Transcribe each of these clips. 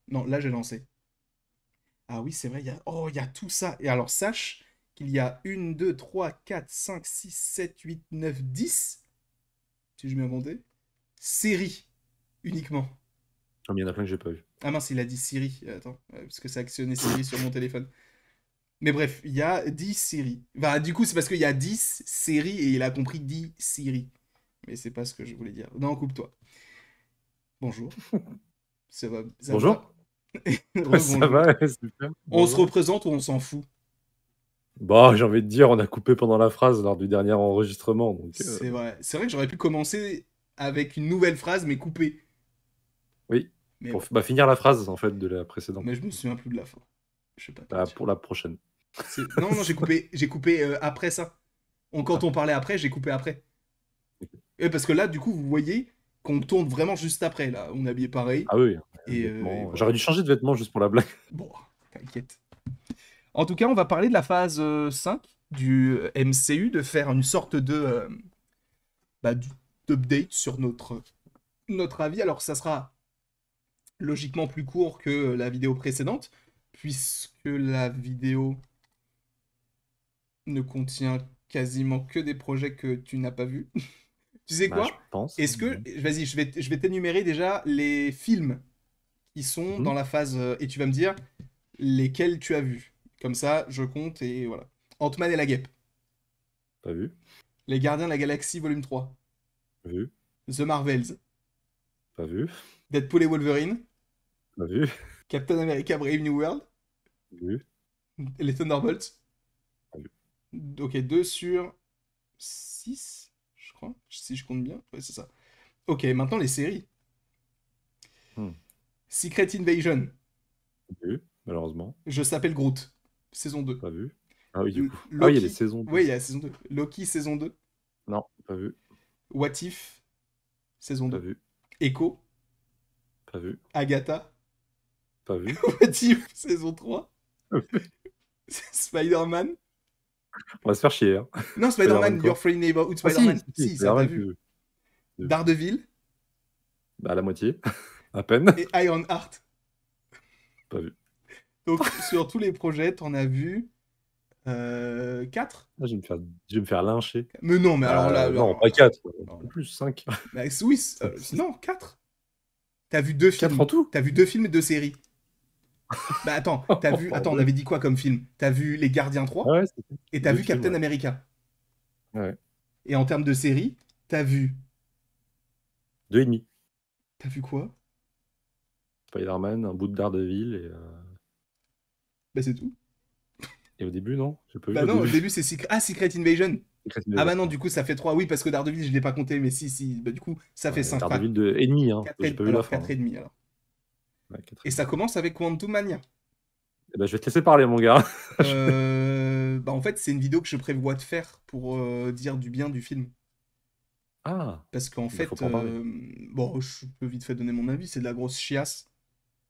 Non, là, j'ai lancé. Ah oui, c'est vrai, il y a tout ça. Et alors, sache qu'il y a une, 2, 3, 4, 5, 6, 7, 8, 9, 10, si je m'ai compté, séries uniquement. Ah, mais il y en a plein que j'ai pas vu. Ah mince, il a dit Siri. Attends, parce que c'est actionné Siri sur mon téléphone. Mais bref, il y a 10 séries. Enfin, du coup, c'est parce qu'il y a 10 séries et il a compris 10 Siri. Mais c'est pas ce que je voulais dire. Non, coupe-toi. Bonjour. Ça va, ça Bonjour. va. Ça Rebonjour. va, super. On se Bonjour. représente ou on s'en fout? Bah, j'ai envie de dire, on a coupé pendant la phrase lors du dernier enregistrement, donc C'est vrai. C'est vrai que j'aurais pu commencer avec une nouvelle phrase, mais coupée. oui. Mais Pour bon. bah, finir la phrase en fait de la précédente. Mais je me souviens plus de la fin. Je sais pas te Bah, dire. pour la prochaine. Non, non, j'ai coupé après ça. Quand Ah, on parlait après, j'ai coupé après. Et parce que là, du coup, vous voyez qu'on tourne vraiment juste après. Là, on est habillé pareil. ah oui, Et vêtements. voilà. J'aurais dû changer de vêtements juste pour la blague. Bon, t'inquiète. En tout cas, on va parler de la phase 5 du MCU, de faire une sorte de bah, d'update sur notre avis. Alors, ça sera logiquement plus court que la vidéo précédente, puisque la vidéo ne contient quasiment que des projets que tu n'as pas vus. Tu sais Bah, je quoi? pense. Est-ce que... Vas-y, je vais t'énumérer déjà les films qui sont dans Mhm. la phase... et tu vas me dire lesquels tu as vus. Comme ça, je compte et voilà. Ant-Man et la guêpe. Pas vu. Les Gardiens de la Galaxie volume 3. Vu. The Marvels. Pas vu. Deadpool et Wolverine. Pas vu. Captain America Brave New World. Vu. Les Thunderbolts. Pas vu. Ok, 2 sur 6, je crois. Si je compte bien. Ouais, c'est ça. Ok, maintenant les séries. Hmm. Secret Invasion. Vu. Malheureusement. Je s'appelle Groot. Saison 2. Pas vu. Ah oui, du coup. Ah oui, il y a les Loki. saisons. Oui, il y a la saison 2. Loki, saison 2. Non, pas vu. What If, saison Pas 2. vu. Echo. Pas vu. Agatha. Pas vu. What If, saison 3. Spider-Man. On va se faire chier, hein. Non, Spider-Man Spider-Man, Your quoi? Friendly Neighborhood Ah si, Spider-Man. si, si, Si, ça t'as Spider-Man, vu. j'ai vu. Daredevil Bah, à la moitié. À peine. et Ironheart. Pas vu. Donc, sur tous les projets, t'en as vu 4. Ah, je vais me faire lyncher. Mais non, mais alors là, Non, alors pas là, 4, alors beaucoup là. plus, 5. Bah, oui, non, 4. T'as vu deux 4 films. en tout? T'as vu deux films et deux séries. Bah attends, t'as vu. Attends, on Bordel. avait dit quoi comme film? T'as vu Les Gardiens 3 Ouais, c'est et t'as deux vu films, Captain ouais. America. Ouais. Et en termes de séries, t'as vu. 2 et demi. T'as vu quoi? Spider-Man, un bout de Daredevil Bah c'est tout. et au début, non? J'ai pas vu Bah au non, au début. début c'est Secret... Ah, Secret Invasion. Secret Ah Invasion, bah non, ouais. du coup ça fait 3. Oui, parce que Daredevil, je l'ai pas compté, mais si, si. Bah du coup, ça fait Ouais, 5. Enfin, Daredevil de et demi, hein. 4 J'ai et... pas vu la Alors fin, 4 hein. et demi alors. Ouais, 4 Et et ça demi. commence avec Quantum Mania. Eh ben, je vais te laisser parler, mon gars. Bah en fait, c'est une vidéo que je prévois de faire pour dire du bien du film. Ah! Parce qu'en Bah, faut fait, pas en parler. bon, je peux vite fait donner mon avis, c'est de la grosse chiasse.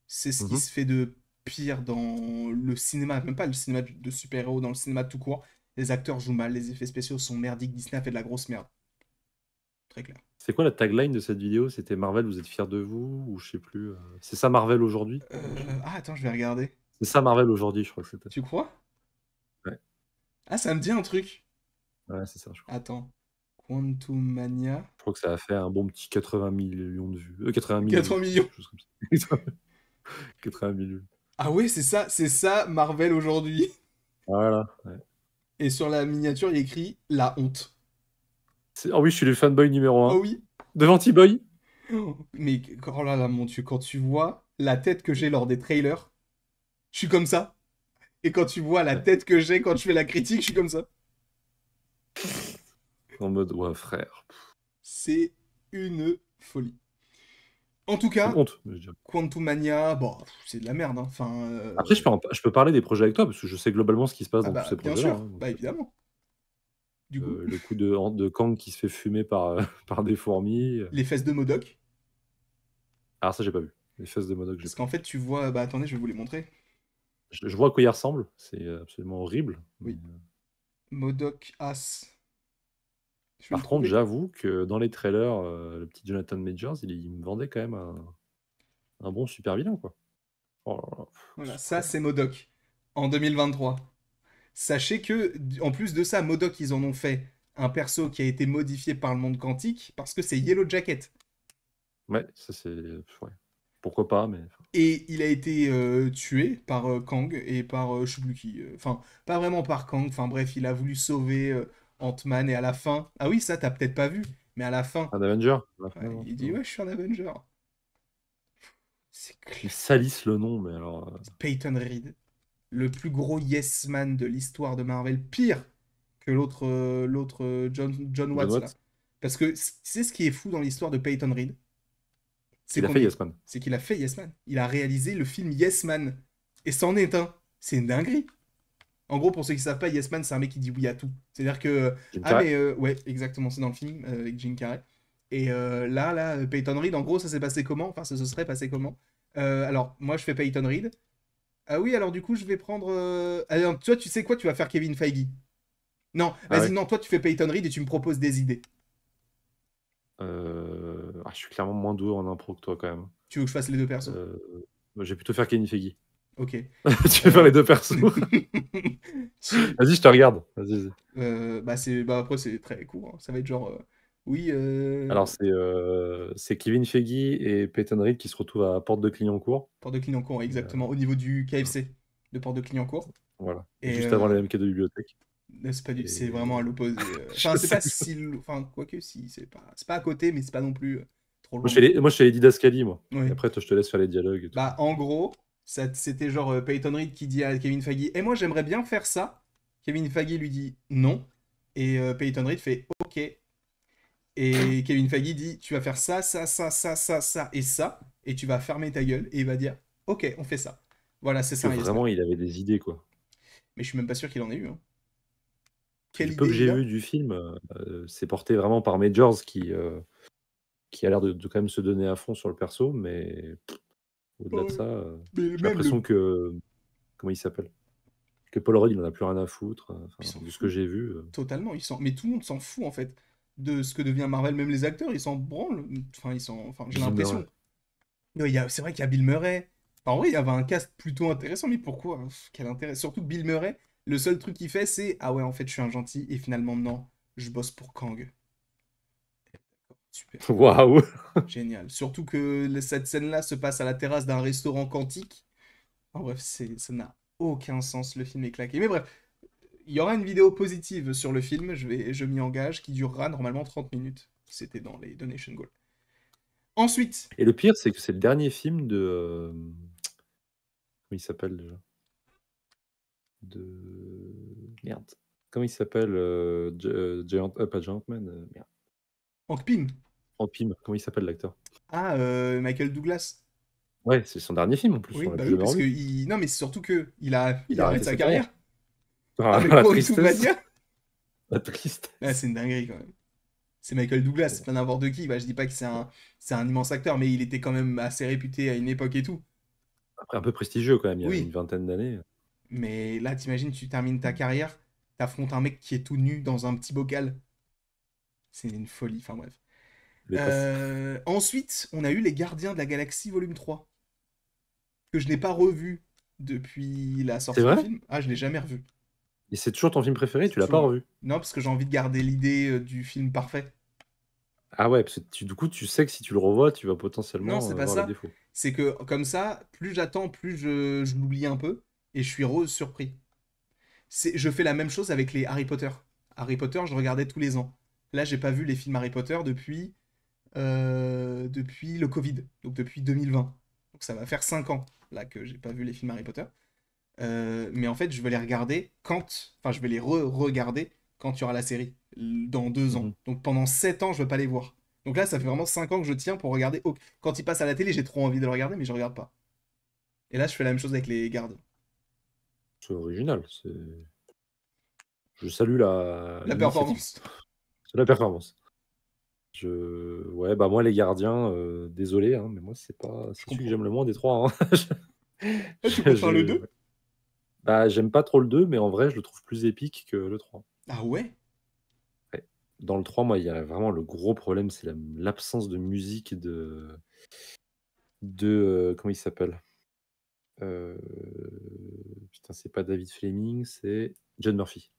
C'est ce qui Mmh. se fait de pire dans le cinéma, même pas le cinéma de super-héros, dans le cinéma tout court. Les acteurs jouent mal, les effets spéciaux sont merdiques, Disney a fait de la grosse merde. Très clair. C'est quoi la tagline de cette vidéo? C'était «Marvel, vous êtes fiers de vous» ou je sais plus, C'est ça Marvel aujourd'hui? Ah, attends, je vais regarder. C'est ça Marvel aujourd'hui, je crois que c'était. Tu crois? Ouais, Ah, ça me dit un truc. ouais, c'est ça, je crois. Attends. Quantum Mania. Je crois que ça a fait un bon petit 80 millions de vues, 80 000 vues, 80 je crois, millions. quelque chose comme ça. 80 000 vues. Ah ouais, c'est ça, Marvel aujourd'hui. Voilà, ouais. Et sur la miniature, il y a écrit la honte. Ah oui, je suis le fanboy numéro Oh un oui. de Vantiboy. Mais oh là là, mon Dieu, quand tu vois la tête que j'ai lors des trailers, je suis comme ça. Et quand tu vois la Ouais. tête que j'ai quand je fais la critique, je suis comme ça. En mode: «Ouais frère, C'est une folie. En tout c'est une cas, honte», je dirais. Quantum Mania, bon, c'est de la merde, hein. Enfin, Après je peux parler des projets avec toi parce que je sais globalement ce qui se passe ah dans tous bah, ces bien projets-là, sûr, hein, donc bah évidemment. Du coup, le coup de Kang qui se fait fumer par, par des fourmis, les fesses de Modoc. Alors ça j'ai pas vu. Les fesses de Modoc, j'ai Parce pas qu'en vu. fait, tu vois, bah attendez, je vais vous les montrer. Je vois à quoi il ressemble, c'est, absolument horrible, mais, Oui, Modoc As. Je vais le par contre, trouver. j'avoue que dans les trailers, le petit Jonathan Majors, il me vendait quand même un bon super vilain, quoi. Oh là là, Voilà, ça suprême. c'est MODOK en 2023. Sachez que, en plus de ça, MODOK, ils en ont fait un perso qui a été modifié par le monde quantique parce que c'est Yellow Jacket. Ouais, ça c'est. Ouais. Pourquoi pas, mais. Et il a été tué par Kang et par je sais plus qui. Enfin, pas vraiment par Kang. Enfin bref, il a voulu sauver Ant-Man et à la fin. Ah oui, ça t'as peut-être pas vu, mais à la fin, Un Avenger? Ouais, ouais, non, il dit non. ouais, je suis un Avenger. C'est Ils clair. salissent le nom, mais alors. Peyton Reed, le plus gros yes man de l'histoire de Marvel, pire que l'autre John John Watts là. Watts? Parce que c'est ce qui est fou dans l'histoire de Peyton Reed, c'est Il a qu'on fait est, Yes Man. c'est qu'il a fait Yes Man. Il a réalisé le film Yes Man et c'en est un. C'est une dinguerie. En gros, pour ceux qui savent pas, Yes Man, c'est un mec qui dit oui à tout. C'est-à-dire que Jim ah Carrey? mais ouais, exactement, c'est dans le film avec Jim Carrey. Et Peyton Reed, en gros, ça s'est passé comment? Enfin, ça se serait passé comment? Alors, moi, je fais Peyton Reed. Ah oui, alors du coup, je vais prendre. Alors, toi, tu sais quoi? Tu vas faire Kevin Feige. Non, Ah vas-y, ouais. non, toi, tu fais Peyton Reed et tu me proposes des idées. Je suis clairement moins doué en impro que toi quand même. Tu veux que je fasse les deux persos? Euh, Moi, je vais plutôt faire Kenny Feige. Ok. Tu veux faire Euh, les deux persos? tu... Vas-y, je te regarde. Vas-y, vas-y. bah après, c'est très court, hein. Ça va être genre. Oui, Alors, c'est Kevin Feige et Peyton Reed qui se retrouvent à Porte de Clignancourt. Port de Clignancourt, Et, exactement, au niveau du KFC de Port de Clignancourt. voilà. Et Juste avant la MK de bibliothèque. c'est Et vraiment à l'opposé. Enfin, je c'est sais. pas si. Enfin, quoique, si, c'est pas à côté, mais c'est pas non plus trop Moi, loin non plus. je fais les didascalies, moi. Et Oui. après, toi, je te laisse faire les dialogues et tout. Bah, en gros, c'était genre Peyton Reed qui dit à Kevin Feige, et moi j'aimerais bien faire ça. Kevin Feige lui dit non. Et Peyton Reed fait ok. Et Kevin Feige dit, tu vas faire ça, ça, ça, ça, ça, ça et ça. Et tu vas fermer ta gueule. Et il va dire, ok, on fait ça. Voilà, c'est Que ça un Yes Man. vraiment, il avait des idées, quoi. Mais je suis même pas sûr qu'il en ait eu, hein. Parce que Quelle du peu que idée il j'ai a? vu du film, c'est porté vraiment par Majors qui a l'air de quand même se donner à fond sur le perso, mais au-delà de Ouais. ça, Mais j'ai même l'impression le. que comment il s'appelle? Que Paul Rudd, il en a plus rien à foutre, Il enfin, s'en de ce que fout. j'ai vu, Totalement. Mais tout le monde s'en fout en fait de ce que devient Marvel. Même les acteurs, ils s'en branlent. Enfin, j'ai Bill Murray. l'impression. Ouais, c'est vrai qu'il y a Bill Murray. Enfin, en vrai, il y avait un cast plutôt intéressant, mais pourquoi? Quel intérêt? Surtout que Bill Murray, le seul truc qu'il fait, c'est ah ouais, en fait, je suis un gentil, et finalement, non, je bosse pour Kang. Super, Waouh! génial. Surtout que cette scène-là se passe à la terrasse d'un restaurant quantique. En bref, ça n'a aucun sens, le film est claqué. Mais bref, il y aura une vidéo positive sur le film, je m'y engage, qui durera normalement 30 minutes. C'était dans les Donation Goal. Ensuite, Et le pire, c'est que c'est le dernier film de, comment il s'appelle déjà? Merde. Comment il s'appelle, pas Giant Man, merde. Hank Pym. Hank Pym, comment il s'appelle l'acteur? Ah, Michael Douglas. Ouais, c'est son dernier film en plus, Oui, on l'a bah plus oui, jamais parce que revu. non, mais c'est surtout que il Il a a arrêté arrêté sa sa carrière. carrière. Ah, Avec la tristesse, Quantumania. la Ah, tristesse. c'est une dinguerie quand même. C'est Michael Douglas, c'est Bon, pas n'importe qui. Bah, je dis pas que c'est un immense acteur, mais il était quand même assez réputé à une époque et tout. après un peu prestigieux quand même, il y a une Oui, vingtaine d'années. mais là, t'imagines, tu termines ta carrière, t'affrontes un mec qui est tout nu dans un petit bocal. C'est une folie, enfin bref. Les tasses. Ensuite, on a eu Les Gardiens de la Galaxie volume 3 que je n'ai pas revu depuis la C'est sortie du vrai? film. Ah, je l'ai jamais revu. Et c'est toujours ton film préféré, C'est tu l'as pas toujours. revu? Non, parce que j'ai envie de garder l'idée du film parfait. Ah ouais, parce que du coup, tu sais que si tu le revois, tu vas Non, potentiellement c'est pas voir les ça. défauts. C'est que comme ça, plus j'attends, plus je l'oublie un peu et je suis rose surpris. Je fais la même chose avec les Harry Potter. Harry Potter, je regardais tous les ans. Là, j'ai pas vu les films Harry Potter depuis le Covid, donc depuis 2020. Donc ça va faire 5 ans là que j'ai pas vu les films Harry Potter. Mais en fait, je vais les regarder enfin, je vais les re-regarder quand il y aura la série, dans 2 ans. Mhm. Donc pendant 7 ans, je vais pas les voir. Donc là, ça fait vraiment 5 ans que je tiens pour regarder. Quand ils passent à la télé, j'ai trop envie de le regarder, mais je regarde pas. Et là, je fais la même chose avec les gardes. C'est original. Je salue La l'initiative. performance. C'est la performance. Ouais, bah moi, les gardiens, désolé, hein, mais moi, Je c'est celui que comprends. j'aime le moins des trois, hein. Ah, tu préfères le Ouais. 2? Bah, j'aime pas trop le 2, mais en vrai, je le trouve plus épique que le 3. Ah ouais? Ouais. Dans le 3, moi, il y a vraiment le gros problème, c'est l'absence de musique comment il s'appelle? Euh, Putain, c'est pas David Fleming, c'est John Murphy.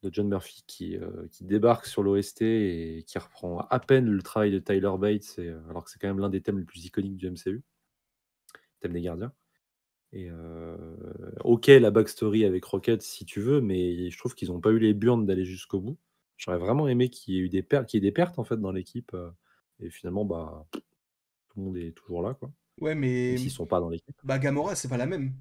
De John Murphy qui débarque sur l'OST et qui reprend à peine le travail de Tyler Bates, alors que c'est quand même l'un des thèmes les plus iconiques du MCU, thème des gardiens. Et ok, la backstory avec Rocket, si tu veux, mais je trouve qu'ils n'ont pas eu les burnes d'aller jusqu'au bout. J'aurais vraiment aimé qu'il y ait eu des pertes, qu'il y ait des pertes en fait dans l'équipe. Et finalement, bah, tout le monde est toujours là, quoi. Ouais, Même mais s'ils sont pas dans l'équipe. bah Gamora, c'est pas la même.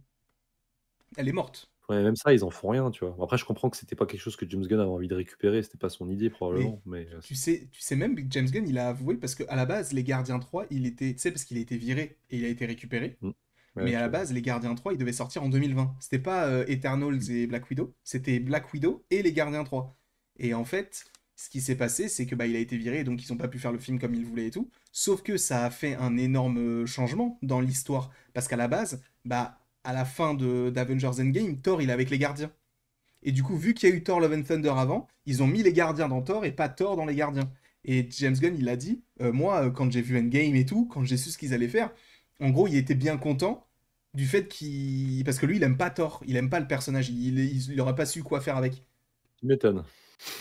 Elle est morte. Ouais, même ça, ils en font rien, tu vois. Après, je comprends que c'était pas quelque chose que James Gunn avait envie de récupérer, c'était pas son idée Mais probablement, mais tu sais même que James Gunn, il a avoué parce que à la base, les Gardiens 3, il était, tu sais, parce qu'il a été viré et il a été récupéré. hmm. Mais Ouais, à la base, les Gardiens 3, ils devaient sortir en 2020. C'était pas Eternals et Black Widow, c'était Black Widow et les Gardiens 3. Et en fait, ce qui s'est passé, c'est que bah il a été viré, donc ils ont pas pu faire le film comme ils voulaient et tout. Sauf que ça a fait un énorme changement dans l'histoire, parce qu'à la base, bah à la fin de d'Avengers Endgame, Thor il est avec les Gardiens. Et du coup, vu qu'il y a eu Thor Love and Thunder avant, ils ont mis les Gardiens dans Thor et pas Thor dans les Gardiens. Et James Gunn, il a dit, moi, quand j'ai vu Endgame et tout, quand j'ai su ce qu'ils allaient faire, en gros, il était bien content du fait qu'il... Parce que lui, il aime pas Thor, il aime pas le personnage, il aurait pas su quoi faire avec. tu m'étonnes.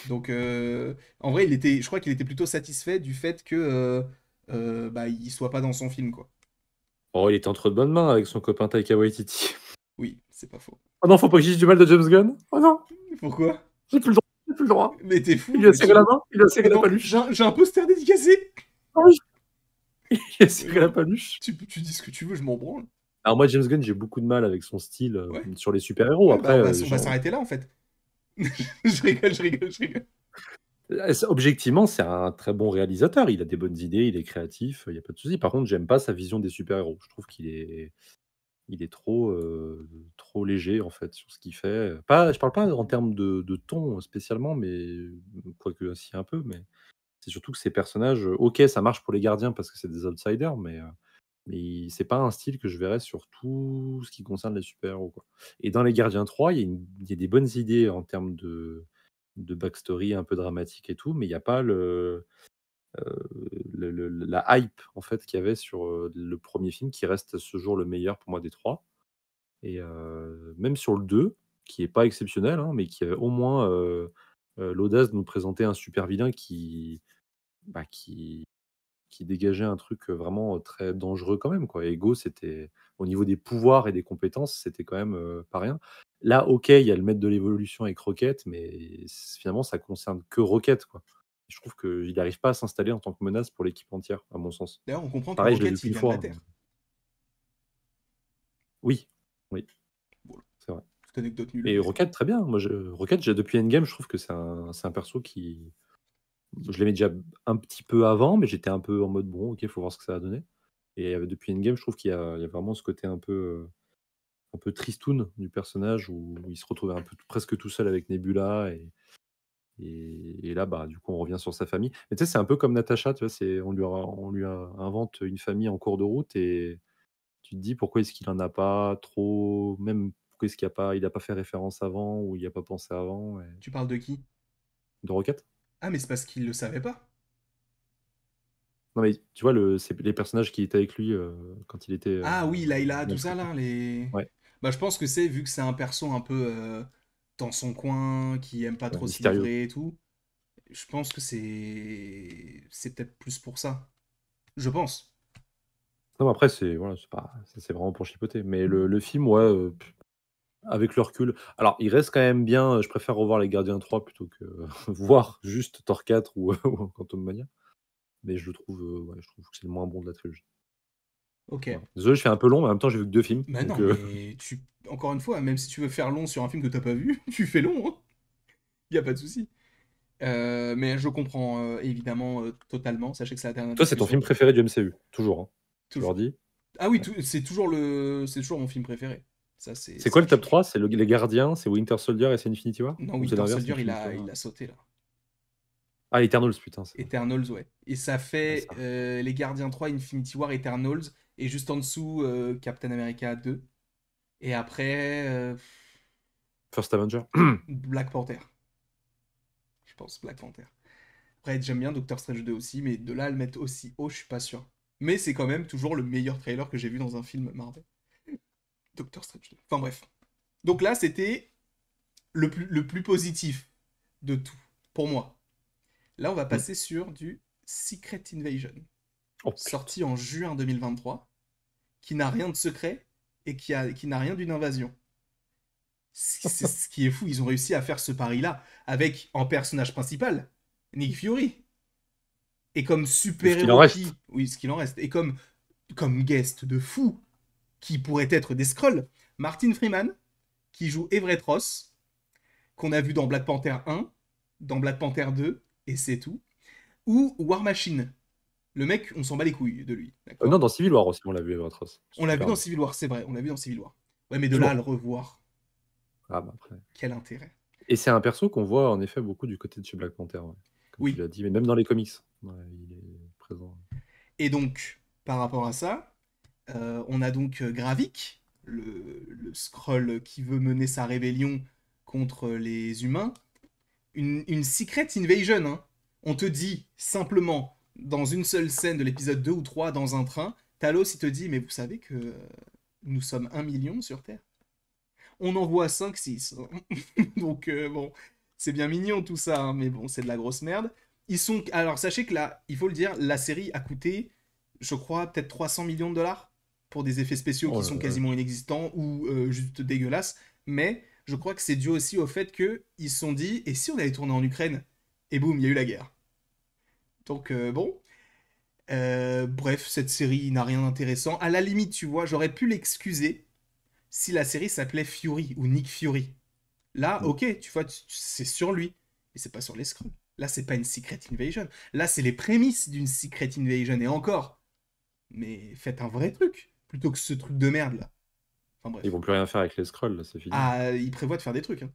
Donc, en vrai, je crois qu'il était plutôt satisfait du fait que bah, il soit pas dans son film, quoi. Oh, il était entre de bonnes mains avec son copain Taika Waititi. Oui, c'est pas faux. Oh non, faut pas que je dise du mal de James Gunn. Oh non, Pourquoi? j'ai plus le droit, j'ai plus le droit. Mais t'es Il fou, lui a mais serré la main, il lui a Mais serré la non, paluche. j'ai un poster dédicacé. Ah oui, il lui a Mais serré la non, paluche. tu dis ce que tu veux, je m'en branle. Alors moi, James Gunn, j'ai beaucoup de mal avec son style Ouais. sur les super-héros. Ouais, bah Après, on va s'arrêter là en fait. Je rigole, je rigole, je rigole. objectivement, c'est un très bon réalisateur. Il a des bonnes idées, il est créatif, il n'y a pas de souci. Par contre, j'aime pas sa vision des super-héros. Je trouve qu'il est trop léger en fait sur ce qu'il fait. Pas, je parle pas en termes de ton spécialement, mais quoique aussi un peu, mais c'est surtout que ces personnages, OK, ça marche pour les gardiens parce que c'est des outsiders, mais c'est pas un style que je verrais sur tout ce qui concerne les super-héros, quoi. Et dans Les Gardiens 3, il y a des bonnes idées en termes de backstory un peu dramatique et tout, mais il y a pas la hype en fait qu'il y avait sur, le premier film qui reste à ce jour le meilleur pour moi des 3. Et même sur le 2, qui est pas exceptionnel, hein, mais qui avait au moins, l'audace de nous présenter un super vilain bah, qui dégageait un truc, vraiment, très dangereux quand même, quoi. Ego, c'était au niveau des pouvoirs et des compétences, c'était quand même, pas rien. Là, OK, il y a le maître de l'évolution avec Rocket, mais finalement, ça concerne que Rocket, quoi. Je trouve qu'il n'arrive pas à s'installer en tant que menace pour l'équipe entière, à mon sens. D'ailleurs, on comprend que Pareil, je l'ai vu Rocket, il qu'une vient de la fois, hein. Terre. Oui, oui, Bon, c'est vrai. petite anecdote nulle, Et mais c'est vrai. Rocket, très bien. Moi, Rocket, depuis Endgame, je trouve que c'est un perso qui. Je l'aimais déjà un petit peu avant, mais j'étais un peu en mode bon, ok, faut voir ce que ça va donner. Et depuis Endgame, je trouve qu'il y a vraiment ce côté un peu tristoun du personnage où il se retrouvait un peu presque tout seul avec Nebula. Et là, bah, du coup, on revient sur sa famille. Mais tu sais, c'est un peu comme Natasha, tu vois, invente une famille en cours de route et tu te dis pourquoi est-ce qu'il en a pas trop, même pourquoi est-ce il a pas fait référence avant ou il a pas pensé avant. Tu parles de qui? De Rocket? Ah, mais c'est parce qu'il le savait pas. Non, mais tu vois, c'est les personnages qui étaient avec lui quand il était Ah oui, Layla, tout ça maltraité. là, les. Ouais, Bah, je pense que c'est, vu que c'est un perso un peu dans son coin, qui aime pas ouais, trop se mystérieux. livrer et tout, je pense que c'est peut-être plus pour ça. Je pense. Non, mais après, c'est voilà, c'est pas, c'est vraiment pour chipoter. Mais le film, ouais, avec le recul. Alors, il reste quand même bien. Je préfère revoir Les Gardiens 3 plutôt que voir juste Thor 4 ou Quantum Mania. Mais ouais, je trouve que c'est le moins bon de la trilogie. Ok. Voilà. Désolé, je fais un peu long, mais en même temps, j'ai vu que 2 films. Bah Donc, non, mais encore une fois, même si tu veux faire long sur un film que t'as pas vu, tu fais long, hein. Y a pas de souci. Mais je comprends évidemment totalement. Sachez que c'est la dernière toi, c'est ton film discussion. préféré du MCU, toujours, hein. Tu leur Toujours. dis. Ah oui, Ouais. c'est toujours mon film préféré. Ça C'est quoi le top change. 3? C'est Les Gardiens, c'est Winter Soldier et c'est Infinity War? Non, Ou c'est Winter l'inverse, Soldier, Infinity War? il a sauté là. Ah, Eternals, putain, c'est vrai. Eternals, ouais. Et ça Ouais, fait ça. Les Gardiens 3, Infinity War, Eternals, et juste en dessous, Captain America 2. Et après, First Avenger. Black Panther. Je pense, Black Panther. Après, j'aime bien Doctor Strange 2 aussi, mais de là à le mettre aussi haut, je suis pas sûr. Mais c'est quand même toujours le meilleur trailer que j'ai vu dans un film Marvel. Doctor Strange 2. Enfin bref. Donc là, c'était le plus positif de tout, pour moi. Là, on va Mm. passer sur du Secret Invasion, Oh putain. sorti en juin 2023, qui n'a rien de secret et qui n'a rien d'une invasion. C'est ce qui est fou, ils ont réussi à faire ce pari-là, avec en personnage principal, Nick Fury. Et comme Ou ce qu'il en super-héros reste. qui... Oui, ce qu'il en reste. Et comme guest de fou, qui pourrait être des Skrulls, Martin Freeman, qui joue Everett Ross, qu'on a vu dans Black Panther 1, dans Black Panther 2, et c'est tout. Ou War Machine. Le mec, on s'en bat les couilles de lui, Non, d'accord? dans Civil War aussi, on l'a vu, Evertross. On l'a vu dans Superbe. Civil War, c'est vrai, on l'a vu dans Civil War. Ouais, mais de là à Vivement. le revoir, Ah bah après. quel intérêt. Et c'est un perso qu'on voit en effet beaucoup du côté de chez Black Panther, ouais, comme tu Oui. l'as dit, mais même dans les comics, ouais, il est présent. Et donc, par rapport à ça, on a donc Gravik, le Skrull qui veut mener sa rébellion contre les humains. Une Secret Invasion, hein. On te dit simplement, dans une seule scène de l'épisode 2 ou 3, dans un train, Talos, il te dit, mais vous savez que nous sommes 1 million sur Terre. On en voit 5-6. Donc, bon, c'est bien mignon tout ça, hein, mais bon, c'est de la grosse merde. Ils sont... Alors, sachez que là, il faut le dire, la série a coûté, je crois, peut-être 300 millions de dollars pour des effets spéciaux Oh qui là sont là. quasiment inexistants ou juste dégueulasses. Mais je crois que c'est dû aussi au fait qu'ils se sont dit, et si on allait tourner en Ukraine? Et boum, il y a eu la guerre. Donc, bon. Bref, cette série n'a rien d'intéressant. À la limite, tu vois, j'aurais pu l'excuser si la série s'appelait Fury ou Nick Fury. Là, Mm. ok, tu vois, c'est sur lui. Et c'est pas sur les Skrulls. Là, c'est pas une Secret Invasion. Là, c'est les prémices d'une Secret Invasion. Et encore. Mais faites un vrai truc. Plutôt que ce truc de merde, là. Enfin, Ils bref. vont plus rien faire avec les scrolls, là, c'est fini. Ah, il prévoit de faire des trucs, hein.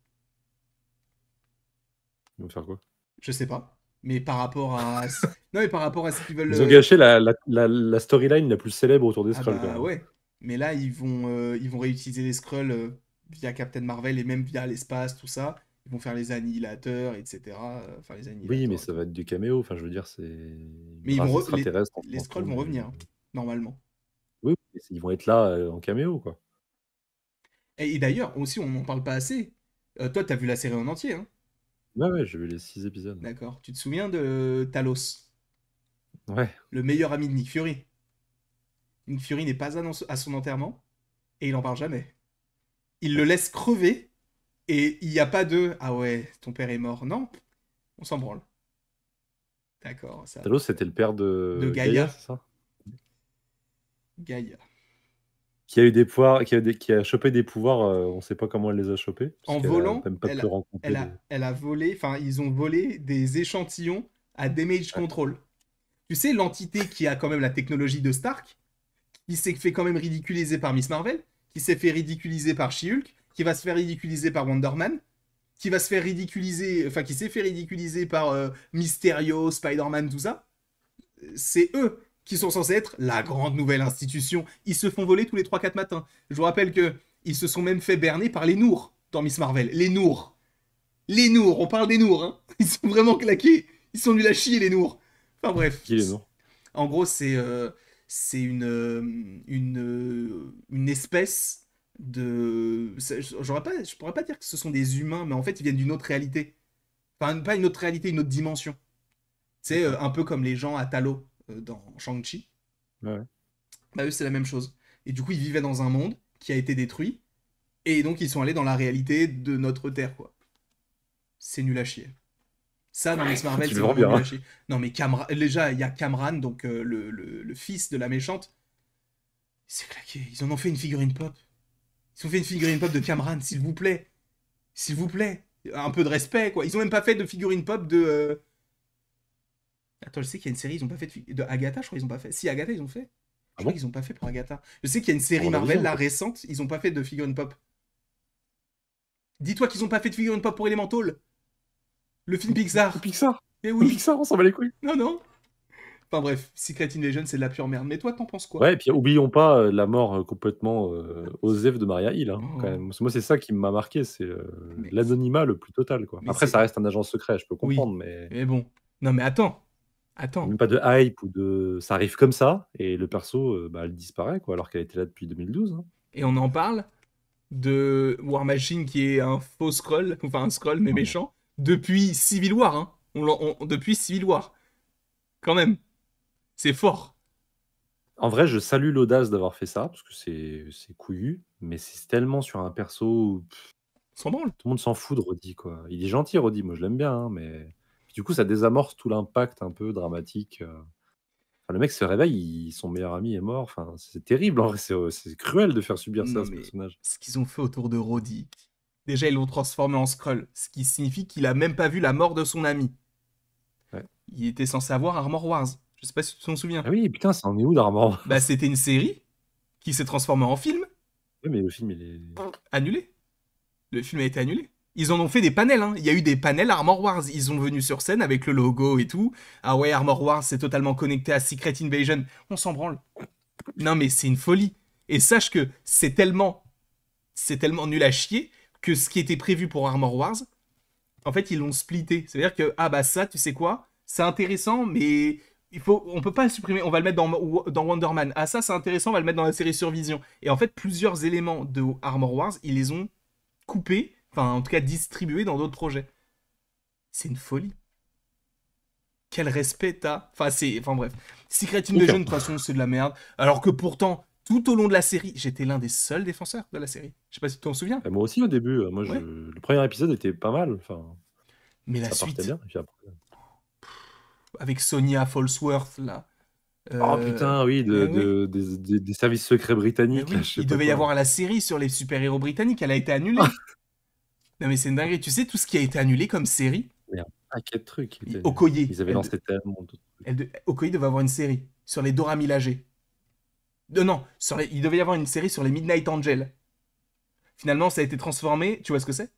Ils vont faire quoi? Je sais pas. Mais par rapport à... Non, mais par rapport à ce qu'ils veulent... Ils ont gâché la storyline la plus célèbre autour des Ah scrolls, quand bah même, hein. ouais. Mais là, ils vont réutiliser les Skrulls via Captain Marvel et même via l'espace, tout ça. Ils vont faire les annihilateurs, etc. Enfin, les Oui, mais annihilateurs. ça va être du caméo. Enfin, je veux dire, c'est une Mais ils vont race les... extraterrestre en les Skrulls fantôme. vont revenir, hein, normalement. Oui, mais ils vont être là en caméo, quoi. Et d'ailleurs, aussi, on n'en parle pas assez. Toi, t'as vu la série en entier, hein? Ouais, ouais, j'ai vu les 6 épisodes. D'accord. Tu te souviens de Talos, Ouais. le meilleur ami de Nick Fury? Nick Fury n'est pas à son enterrement et il en parle jamais. Il le laisse crever et il n'y a pas de ah ouais, ton père est mort. Non, on s'en branle. D'accord, ça. Talos, c'était le père De de Gaïa, Gaïa. c'est ça? Gaïa. Qui a eu des pouvoirs, qui a chopé des pouvoirs, on sait pas comment elle les a chopés, En puisqu'elle a volant, même pas pu rencontrer les. elle a volé, enfin, ils ont volé des échantillons à Damage Ouais. Control. Tu sais, l'entité qui a quand même la technologie de Stark, qui s'est fait quand même ridiculiser par Miss Marvel, qui s'est fait ridiculiser par She-Hulk, qui va se faire ridiculiser par Wonder Man, qui va se faire ridiculiser, enfin qui s'est fait ridiculiser par Mysterio, Spider-Man, tout ça. C'est eux qui sont censés être la grande nouvelle institution. Ils se font voler tous les 3-4 matins. Je vous rappelle que ils se sont même fait berner par les Nours dans Miss Marvel. Les Nours. Les Nours, on parle des Nours, hein. Ils sont vraiment claqués. Ils sont nuls à chier, les Nours. Enfin bref. Qui est non? En gros, c'est une espèce de... Je pourrais pas dire que ce sont des humains, mais en fait, ils viennent d'une autre réalité. Enfin, pas une autre réalité, une autre dimension. C'est D'accord. un peu comme les gens à Talo dans Shang-Chi. Ouais, ouais. Bah, eux, c'est la même chose. Et du coup, ils vivaient dans un monde qui a été détruit. Et donc, ils sont allés dans la réalité de notre Terre, quoi. C'est nul à chier. Ça, dans Miss Marvel, Tu c'est le vends vraiment bien, nul à hein. chier. Non, mais déjà, il y a Camran, donc le fils de la méchante. C'est claqué. Ils en ont fait une figurine pop. Ils ont fait une figurine pop de Camran, s'il vous plaît. S'il vous plaît. Un peu de respect, quoi. Ils ont même pas fait de figurine pop de. Attends, je sais qu'il y a une série, ils ont pas fait de Agatha, je crois qu'ils ont pas fait. Si, Agatha, ils ont fait. Je Ah crois bon? qu'ils ont pas fait pour Agatha. Je sais qu'il y a une série Pour Marvel, WandaVision, là, peut-être. récente, ils ont pas fait de figurine pop. Dis-toi qu'ils ont pas fait de figurine pop pour Elemental, le film Ou Pixar. Pixar! Eh Ou oui. Pixar, on s'en bat les couilles! Non, non. Enfin bref, Secret Invasion, c'est de la pure merde. Mais toi, t'en penses quoi? Ouais, et puis oublions pas la mort complètement osef de Maria Hill, hein, quand Oh, même. Moi, c'est ça qui m'a marqué, c'est mais, l'anonymat le plus total, quoi. mais Après, c'est... ça reste un agent secret, je peux Oui, comprendre, mais mais bon. Non, mais attends. il n'y a Attends. même pas de hype ou de. Ça arrive comme ça, et le perso, bah, elle disparaît, quoi, alors qu'elle était là depuis 2012, hein. et on en parle de War Machine qui est un faux scroll, enfin un scroll mais Ouais. méchant, depuis Civil War, hein. Depuis Civil War, quand même, c'est fort. En vrai, je salue l'audace d'avoir fait ça, parce que c'est couillu, mais c'est tellement sur un perso où On s'en branle. tout le monde s'en fout de Roddy, quoi. Il est gentil, Roddy, moi je l'aime bien, hein, mais puis du coup, ça désamorce tout l'impact un peu dramatique. Enfin, le mec se réveille, son meilleur ami est mort. Enfin, c'est terrible, en vrai, c'est cruel de faire subir ça à Non ce mais personnage. ce qu'ils ont fait autour de Roddy, déjà ils l'ont transformé en scroll, ce qui signifie qu'il a même pas vu la mort de son ami. Ouais. Il était censé avoir Armor Wars, je sais pas si tu t'en souviens. Ah oui, putain, ça en est où d'Armor Bah Wars? c'était une série qui s'est transformée en film, Oui, mais le film, il est. annulé. Le film a été annulé. Ils en ont fait des panels, hein. Il y a eu des panels Armor Wars. Ils sont venus sur scène avec le logo et tout. Ah ouais, Armor Wars, c'est totalement connecté à Secret Invasion. On s'en branle. Non mais c'est une folie. Et sache que c'est tellement nul à chier que ce qui était prévu pour Armor Wars, en fait, ils l'ont splitté. C'est-à-dire que, ah bah ça, tu sais quoi, c'est intéressant, mais on peut pas le supprimer, on va le mettre dans Wonder Man. Ah ça, c'est intéressant, on va le mettre dans la série sur Vision. Et en fait, plusieurs éléments de Armor Wars, ils les ont coupés, enfin en tout cas distribués dans d'autres projets. C'est une folie. Quel respect t'as. Enfin bref. Secret Invasion, Aucun. de toute façon, c'est de la merde. Alors que pourtant, tout au long de la série, j'étais l'un des seuls défenseurs de la série. Je sais pas si tu t'en souviens. Et moi aussi, au début, Ouais. le premier épisode était pas mal. Enfin, Mais la ça partait suite, bien. Et puis après. avec Sonia Falsworth, là. Oh Euh, putain, oui, mais oui. des services secrets Mais britanniques, là, oui, je sais il pas devait y quoi. avoir la série sur les super-héros britanniques, elle a été annulée. Non mais c'est une dinguerie, tu sais tout ce qui a été annulé comme série. Il y a un paquet de trucs qui étaient nuls. Okoye, Ils avaient lancé tellement de trucs. Okoye devait avoir une série sur les Dora Milaje. Non, il devait y avoir une série sur les Midnight Angels. Finalement, ça a été transformé, tu vois ce que c'est?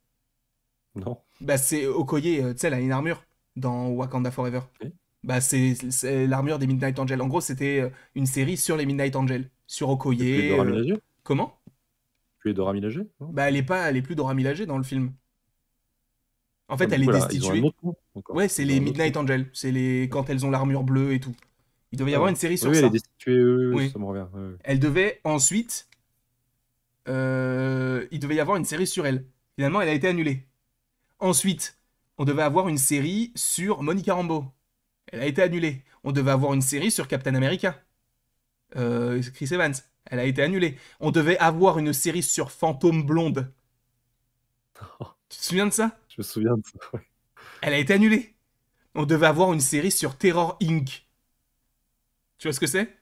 Non? Bah c'est Okoye, tu sais, elle a une armure dans Wakanda Forever. Oui. Bah c'est l'armure des Midnight Angels. En gros, c'était une série sur les Midnight Angels. Sur Et puis Okoye. Dora Milaje? Comment? Tu es Dora Milaje? Non? Bah elle est plus Dora Milaje dans le film. En Ouais, fait, mais elle du est coup, là, ils ont un destituée. autre nom encore. Ouais, c'est Ils ont les un autre nom. Midnight Angels. C'est les quand elles ont l'armure bleue et tout. Il devait y Ah avoir ouais. une série Oui, sur oui, elle est ça. destituée, oui, oui, oui, Oui. ça me revient. Oui, oui. Elle devait ensuite. Il devait y avoir une série sur elle. Finalement, elle a été annulée. Ensuite, on devait avoir une série sur Monica Rambeau. Elle a été annulée. On devait avoir une série sur Captain America. Chris Evans. Elle a été annulée. On devait avoir une série sur Fantôme Blonde. Tu te souviens de ça? Je me souviens de ça. Ouais. Elle a été annulée. On devait avoir une série sur Terror Inc. Tu vois ce que c'est?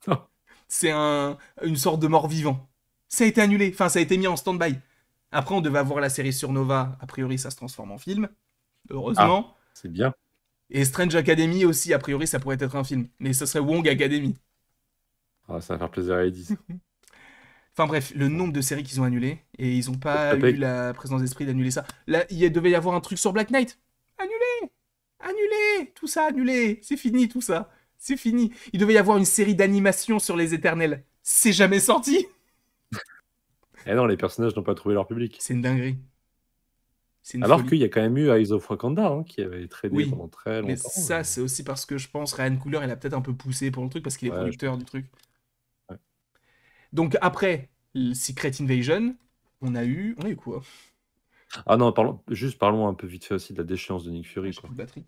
Non. C'est une sorte de mort-vivant. Ça a été annulé, enfin ça a été mis en stand-by. Après on devait avoir la série sur Nova, a priori ça se transforme en film, Ah, heureusement. c'est bien. Et Strange Academy aussi, a priori ça pourrait être un film, mais ce serait Wong Academy. Ah, ça va faire plaisir à Eddie, ça. Enfin bref, le nombre de séries qu'ils ont annulées, et ils n'ont T'as pas t'as pas eu écouté. la présence d'esprit d'annuler ça. Là, devait y avoir un truc sur Black Knight. Annulé. Annulé. Tout ça annulé. C'est fini tout ça. C'est fini. Il devait y avoir une série d'animation sur les Éternels. C'est jamais sorti. Eh non, les personnages n'ont pas trouvé leur public. C'est une dinguerie. C'est une Alors folie. qu'il y a quand même eu Eyes of Wakanda, hein, qui avait traîné Oui, pendant très mais longtemps. ça, c'est aussi parce que je pense Ryan Coogler, il a peut-être un peu poussé pour le truc parce qu'il est Ouais, je producteur pense. du truc. Ouais. Donc après le Secret Invasion, on a eu quoi? Ah non, parlons un peu vite fait aussi de la déchéance de Nick Ah, Fury, j'ai plus quoi. de batterie.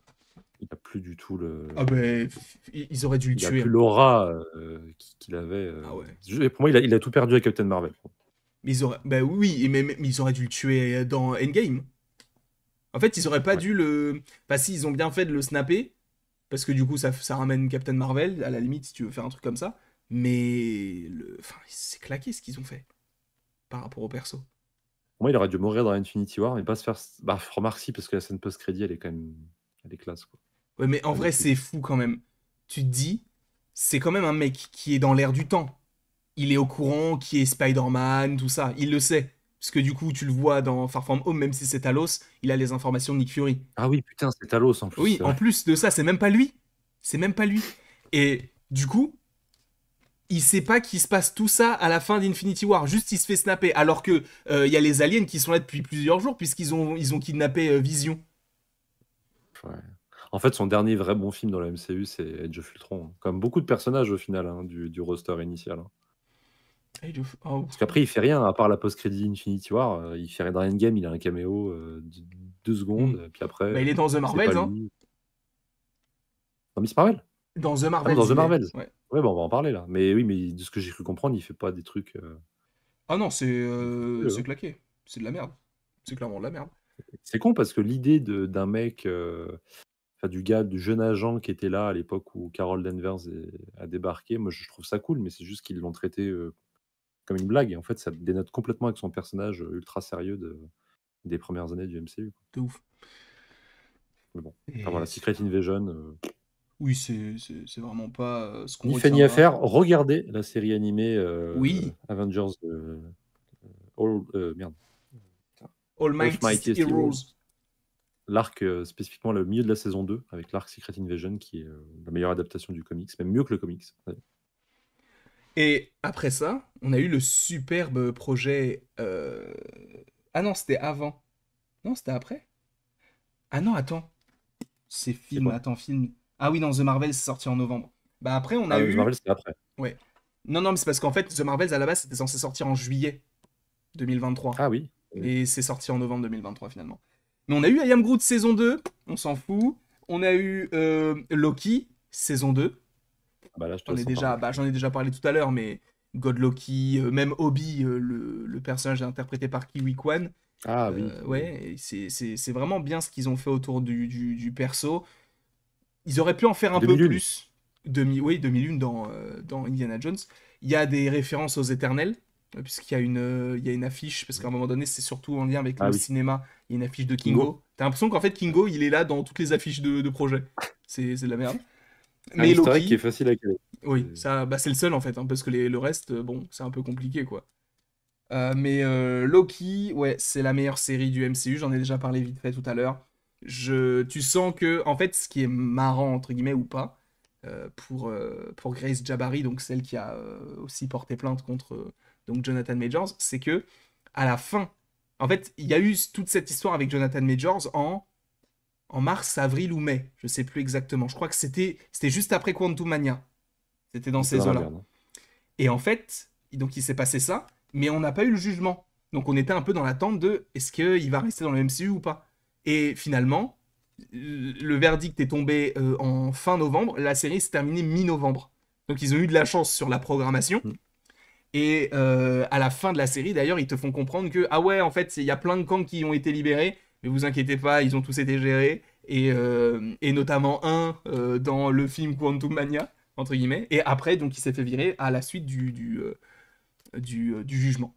Il a plus du tout le. Ah ben, ils auraient dû le Il a tuer, plus hein. l'aura qu'il avait. Ah ouais. Pour moi, il a tout perdu avec Captain Marvel. Mais ils auraient, bah oui, mais ils auraient dû le tuer dans Endgame. En fait, ils auraient pas Ouais. dû le. Bah si, ils ont bien fait de le snapper parce que du coup, ça ramène Captain Marvel à la limite si tu veux faire un truc comme ça. Mais enfin, c'est claqué ce qu'ils ont fait par rapport au perso. Pour moi, il aurait dû mourir dans Infinity War, mais pas se faire. Bah, remarque si, parce que la scène post-crédit, elle est quand même. Elle est classe, quoi. Ouais, mais en Elle est vrai, cool. c'est fou quand même. Tu te dis, c'est quand même un mec qui est dans l'air du temps. Il est au courant qui est Spider-Man, tout ça. Il le sait. Parce que du coup, tu le vois dans Far From Home, même si c'est Talos, il a les informations de Nick Fury. Ah oui, putain, c'est Talos en plus, Oui, c'est en vrai. plus de ça, c'est même pas lui. C'est même pas lui. Et du coup, il sait pas qu'il se passe tout ça à la fin d'Infinity War. Juste, il se fait snapper. Alors que il y a les aliens qui sont là depuis plusieurs jours, puisqu'ils ont kidnappé Vision. Ouais. En fait, son dernier vrai bon film dans la MCU, c'est Age of Ultron, hein. Comme beaucoup de personnages au final, hein, du roster initial, hein. Age of... oh, Parce qu'après, il fait rien, à part la post-crédit Infinity War, il fait rien dans Endgame, il a un caméo de 2 hmm. secondes, puis après, Bah, il est dans The c'est pas Marvels, hein. lui. Dans Miss Marvel? Dans The Ah non, dans Marvels, The il est. Marvels. Ouais. Ouais, bah, on va en parler là. Mais oui, mais de ce que j'ai cru comprendre, il fait pas des trucs, Ah non, dégueu, c'est hein. claqué. C'est de la merde. C'est clairement de la merde. C'est con parce que l'idée d'un mec, enfin du gars, du jeune agent qui était là à l'époque où Carol Danvers a débarqué, moi je trouve ça cool, mais c'est juste qu'ils l'ont traité, comme une blague et en fait ça dénote complètement avec son personnage, ultra sérieux des premières années du MCU, quoi. De ouf. Mais bon, enfin Et voilà, Secret Invasion, oui, c'est vraiment pas ce qu'on ni fait ni à retiendra. faire. Regardez la série animée, Oui, Avengers, All, merde, putain, All Earth Mighty Mightiest Heroes. Heroes. L'arc, spécifiquement le milieu de la saison 2 avec l'arc Secret Invasion qui est, la meilleure adaptation du comics, même mieux que le comics. Ouais. Et après ça, on a eu le superbe projet. Ah non, c'était avant. Non, c'était après. Ah non, attends. C'est C'est film. quoi? Attends, film. Ah oui, non, The Marvel, c'est sorti en novembre. Bah après, on a Ah, The eu. Marvel, c'était après. Ouais. Non, non, mais c'est parce qu'en fait, The Marvels, à la base, c'était censé sortir en juillet 2023. Ah oui. Et c'est sorti en novembre 2023 finalement. Mais on a eu I Am Groot saison 2, on s'en fout. On a eu Loki saison 2. Bah là, je te laisse en Déjà, parler. bah, j'en ai déjà parlé tout à l'heure, mais God Loki, même Obi, le personnage interprété par Kiwi Kwan. Ah oui, oui. Ouais, et c'est vraiment bien ce qu'ils ont fait autour du perso. Ils auraient pu en faire un peu 2001. plus. Oui, 2001 dans Indiana Jones. Il y a des références aux Éternels, il y a une affiche, parce qu'à un moment donné, c'est surtout en lien avec Ah le oui. cinéma. Il y a une affiche de Kingo. Kingo. T'as l'impression qu'en fait, Kingo, il est là dans toutes les affiches de projet. C'est de la merde. Un Mais easter egg qui est Loki, facile à caler. oui, ça, bah, c'est le seul en fait, hein, parce que le reste, bon, c'est un peu compliqué quoi. Mais Loki, ouais, c'est la meilleure série du MCU, j'en ai déjà parlé vite fait tout à l'heure. Tu sens que, en fait, ce qui est marrant, entre guillemets, ou pas, pour Grace Jabari, donc celle qui a aussi porté plainte contre donc Jonathan Majors, c'est que à la fin, en fait, il y a eu toute cette histoire avec Jonathan Majors en mars, avril ou mai, je sais plus exactement. Je crois que c'était juste après Quantum Mania. C'était dans C'était ces dans la eaux-là. merde, hein. Et en fait, donc il s'est passé ça, mais on n'a pas eu le jugement. Donc on était un peu dans l'attente de est-ce qu'il va rester dans le MCU ou pas. Et finalement, le verdict est tombé en fin novembre, la série s'est terminée mi-novembre. Donc ils ont eu de la chance sur la programmation. Mm. Et à la fin de la série, d'ailleurs, ils te font comprendre que, ah ouais, en fait, il y a plein de camps qui ont été libérés, mais vous inquiétez pas, ils ont tous été gérés, et notamment un dans le film Quantum Mania, entre guillemets, et après, donc, il s'est fait virer à la suite du jugement.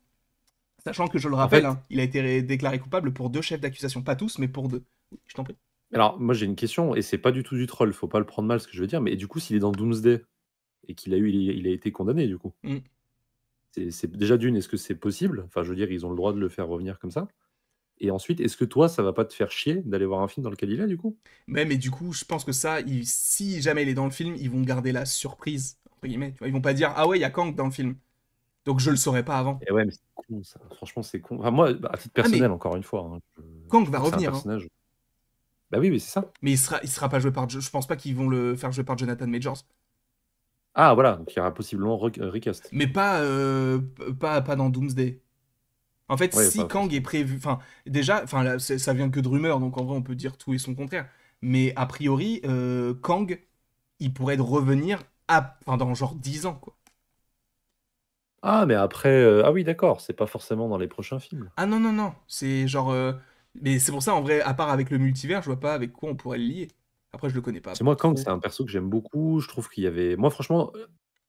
Sachant que, je le En rappelle, fait, hein, il a été déclaré coupable pour 2 chefs d'accusation, pas tous, mais pour 2. Oui, je t'en prie. alors moi j'ai une question et c'est pas du tout du troll, faut pas le prendre mal ce que je veux dire, mais du coup s'il est dans Doomsday et il a été condamné du coup, Mm. c'est déjà d'une, est-ce que c'est possible? Enfin je veux dire, ils ont le droit de le faire revenir comme ça? Et ensuite, est-ce que toi, ça va pas te faire chier d'aller voir un film dans lequel il est du coup? Mais du coup, je pense que ça, si jamais il est dans le film, ils vont garder la surprise, entre guillemets. Tu vois, ils vont pas dire, ah ouais, il y a Kang dans le film. Donc je le saurais pas avant. Et ouais, mais c'est con ça, franchement c'est con. Enfin moi, à titre Ah personnel mais encore une fois, hein, Kang je va trouve que c'est un revenir, hein. personnage, bah oui, mais c'est ça. Mais il sera pas joué par. Je pense pas qu'ils vont le faire jouer par Jonathan Majors. Ah voilà, donc il y aura possiblement recast. Mais pas dans Doomsday. En fait, Ouais, si pas Kang est forcément. prévu. Enfin, déjà, enfin, là, ça vient que de rumeurs, donc en vrai, on peut dire tout et son contraire. Mais a priori, Kang, il pourrait revenir enfin, dans genre 10 ans, quoi. Ah mais après, ah oui d'accord, c'est pas forcément dans les prochains films. Ah non, non, non. C'est genre. Mais c'est pour ça, en vrai, à part avec le multivers, je vois pas avec quoi on pourrait le lier. Après, je le connais pas Parce que moi, Kang, trop. c'est un perso que j'aime beaucoup. Je trouve qu'il y avait moi franchement,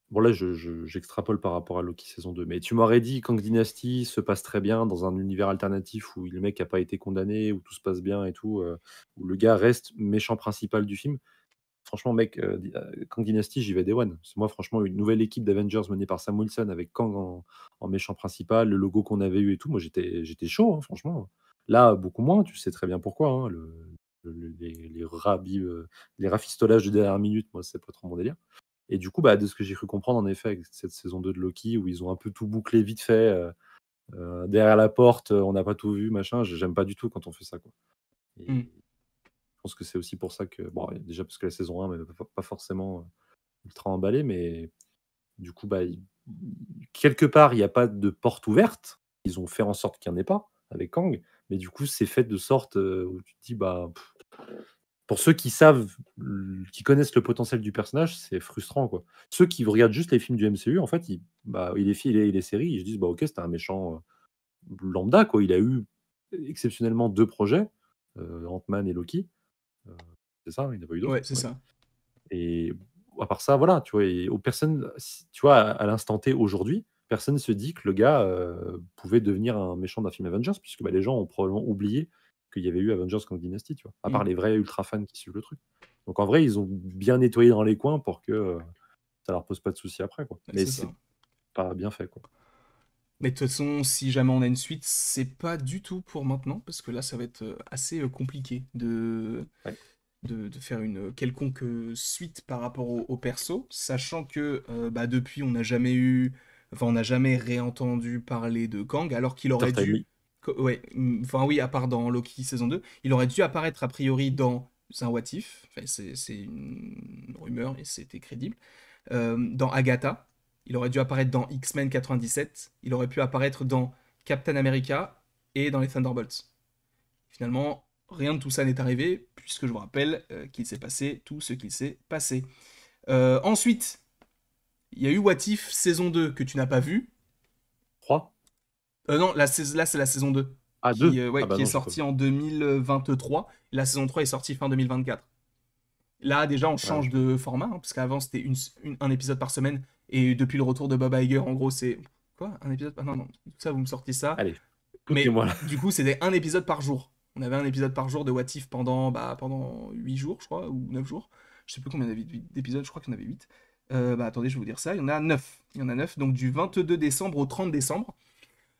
bon là j'extrapole par rapport à Loki saison 2, mais tu m'aurais dit Kang Dynasty se passe très bien dans un univers alternatif où le mec a pas été condamné, où tout se passe bien et tout, où le gars reste méchant principal du film. Franchement mec, Kang Dynasty, j'y vais day one. C'est moi franchement une nouvelle équipe d'Avengers menée par Sam Wilson avec Kang en méchant principal, le logo qu'on avait eu et tout, moi j'étais chaud, hein, franchement. Là, beaucoup moins, tu sais très bien pourquoi, hein, les rafistolages de dernière minute, moi c'est pas trop mon délire. Et du coup, bah, de ce que j'ai cru comprendre en effet avec cette saison 2 de Loki où ils ont un peu tout bouclé vite fait, derrière la porte, on n'a pas tout vu machin, j'aime pas du tout quand on fait ça, quoi. Et Hmm. je pense que c'est aussi pour ça que bon, déjà parce que la saison 1 m'avait pas forcément, ultra emballé, mais du coup, bah, quelque part, il n'y a pas de porte ouverte. Ils ont fait en sorte qu'il n'y en ait pas avec Kang, mais du coup, c'est fait de sorte où tu te dis, bah, pour ceux qui savent, qui connaissent le potentiel du personnage, c'est frustrant, quoi. Ceux qui regardent juste les films du MCU, en fait, et les films et les séries, ils se disent, bah, ok, c'était un méchant lambda, quoi. Il a eu exceptionnellement 2 projets, Ant-Man et Loki. Heu, c'est ça, il n'y en a pas eu Ouais, d'autres? c'est Ouais. ça. Et à part ça, voilà, tu vois? Et aux personnes, si tu vois, à l'instant T, aujourd'hui, personne ne se dit que le gars, pouvait devenir un méchant d'un film Avengers puisque, bah, les gens ont probablement oublié qu'il y avait eu Avengers Kang Dynasty, tu vois? À part Mm. les vrais ultra fans qui suivent le truc. Donc en vrai, ils ont bien nettoyé dans les coins pour que, ça leur pose pas de soucis après, quoi. Ouais, Mais c'est c'est ça. pas bien fait, quoi. Mais de toute façon, si jamais on a une suite, c'est pas du tout pour maintenant, parce que là, ça va être assez compliqué Ouais. de faire une quelconque suite par rapport au perso, sachant que bah, depuis, on n'a jamais réentendu parler de Kang, alors qu'il aurait dû, Certainly. ouais, enfin oui, à part dans Loki saison 2, il aurait dû apparaître a priori dans un What If, enfin, c'est une rumeur et c'était crédible, dans Agatha, il aurait dû apparaître dans X-Men 97, il aurait pu apparaître dans Captain America et dans les Thunderbolts. Finalement, rien de tout ça n'est arrivé, puisque je vous rappelle qu'il s'est passé tout ce qu'il s'est passé. Ensuite, il y a eu What If saison 2 que tu n'as pas vu. 3? Non, là, c'est la saison 2 Ah, qui, 2? Ah ouais, bah qui est non, j'ai pas vu. sortie en 2023. Et la saison 3 est sortie fin 2024. Là, déjà, on Ouais, change de format, hein, parce qu'avant, c'était un épisode par semaine. Et depuis le retour de Bob Iger, en gros, c'est... Quoi? Un épisode par... Non, non, tout ça, vous me sortez ça. allez, Mais foutez-moi là. du coup, c'était un épisode par jour. On avait un épisode par jour de What If pendant 8 jours, je crois, ou 9 jours. Je sais plus combien il y avait d'épisodes, je crois qu'il y en avait 8. Bah attendez, je vais vous dire ça. Il y en a 9. Il y en a 9, donc du 22 décembre au 30 décembre.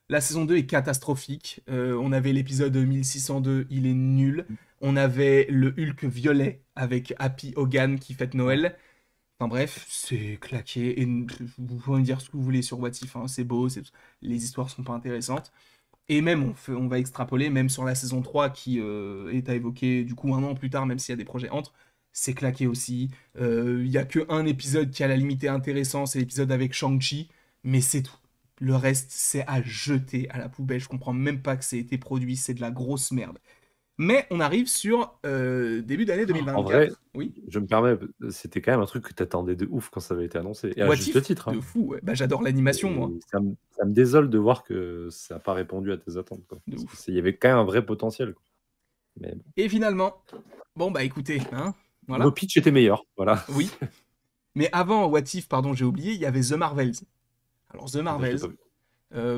La saison 2 est catastrophique. On avait l'épisode 1602, il est nul. On avait le Hulk violet avec Happy Hogan qui fête Noël. Enfin bref, c'est claqué. Et vous pouvez me dire ce que vous voulez sur What If, hein, c'est beau, les histoires sont pas intéressantes. Et même, on va extrapoler, même sur la saison 3 qui est à évoquer du coup un an plus tard, même s'il y a des projets entre, c'est claqué aussi. Il y a que un épisode qui à la limite est intéressant, c'est l'épisode avec Shang-Chi, mais c'est tout. Le reste, c'est à jeter à la poubelle. Je comprends même pas que c'est été produit, c'est de la grosse merde. Mais on arrive sur début d'année En vrai, 2024. Oui. je me permets, c'était quand même un truc que t'attendais de ouf quand ça avait été annoncé, et à What juste If? titre, De hein. fou, ouais. Bah, j'adore l'animation, moi. Et ça me désole de voir que ça n'a pas répondu à tes attentes, quoi. De Parce ouf. qu'il y avait quand même un vrai potentiel, quoi. Mais bon. Et finalement, bon bah écoutez, hein, Nos voilà. pitchs étaient meilleurs, voilà. Oui. Mais avant What If, pardon, j'ai oublié, il y avait The Marvels. Alors The Ah bah, je l'ai Marvels, pas vu.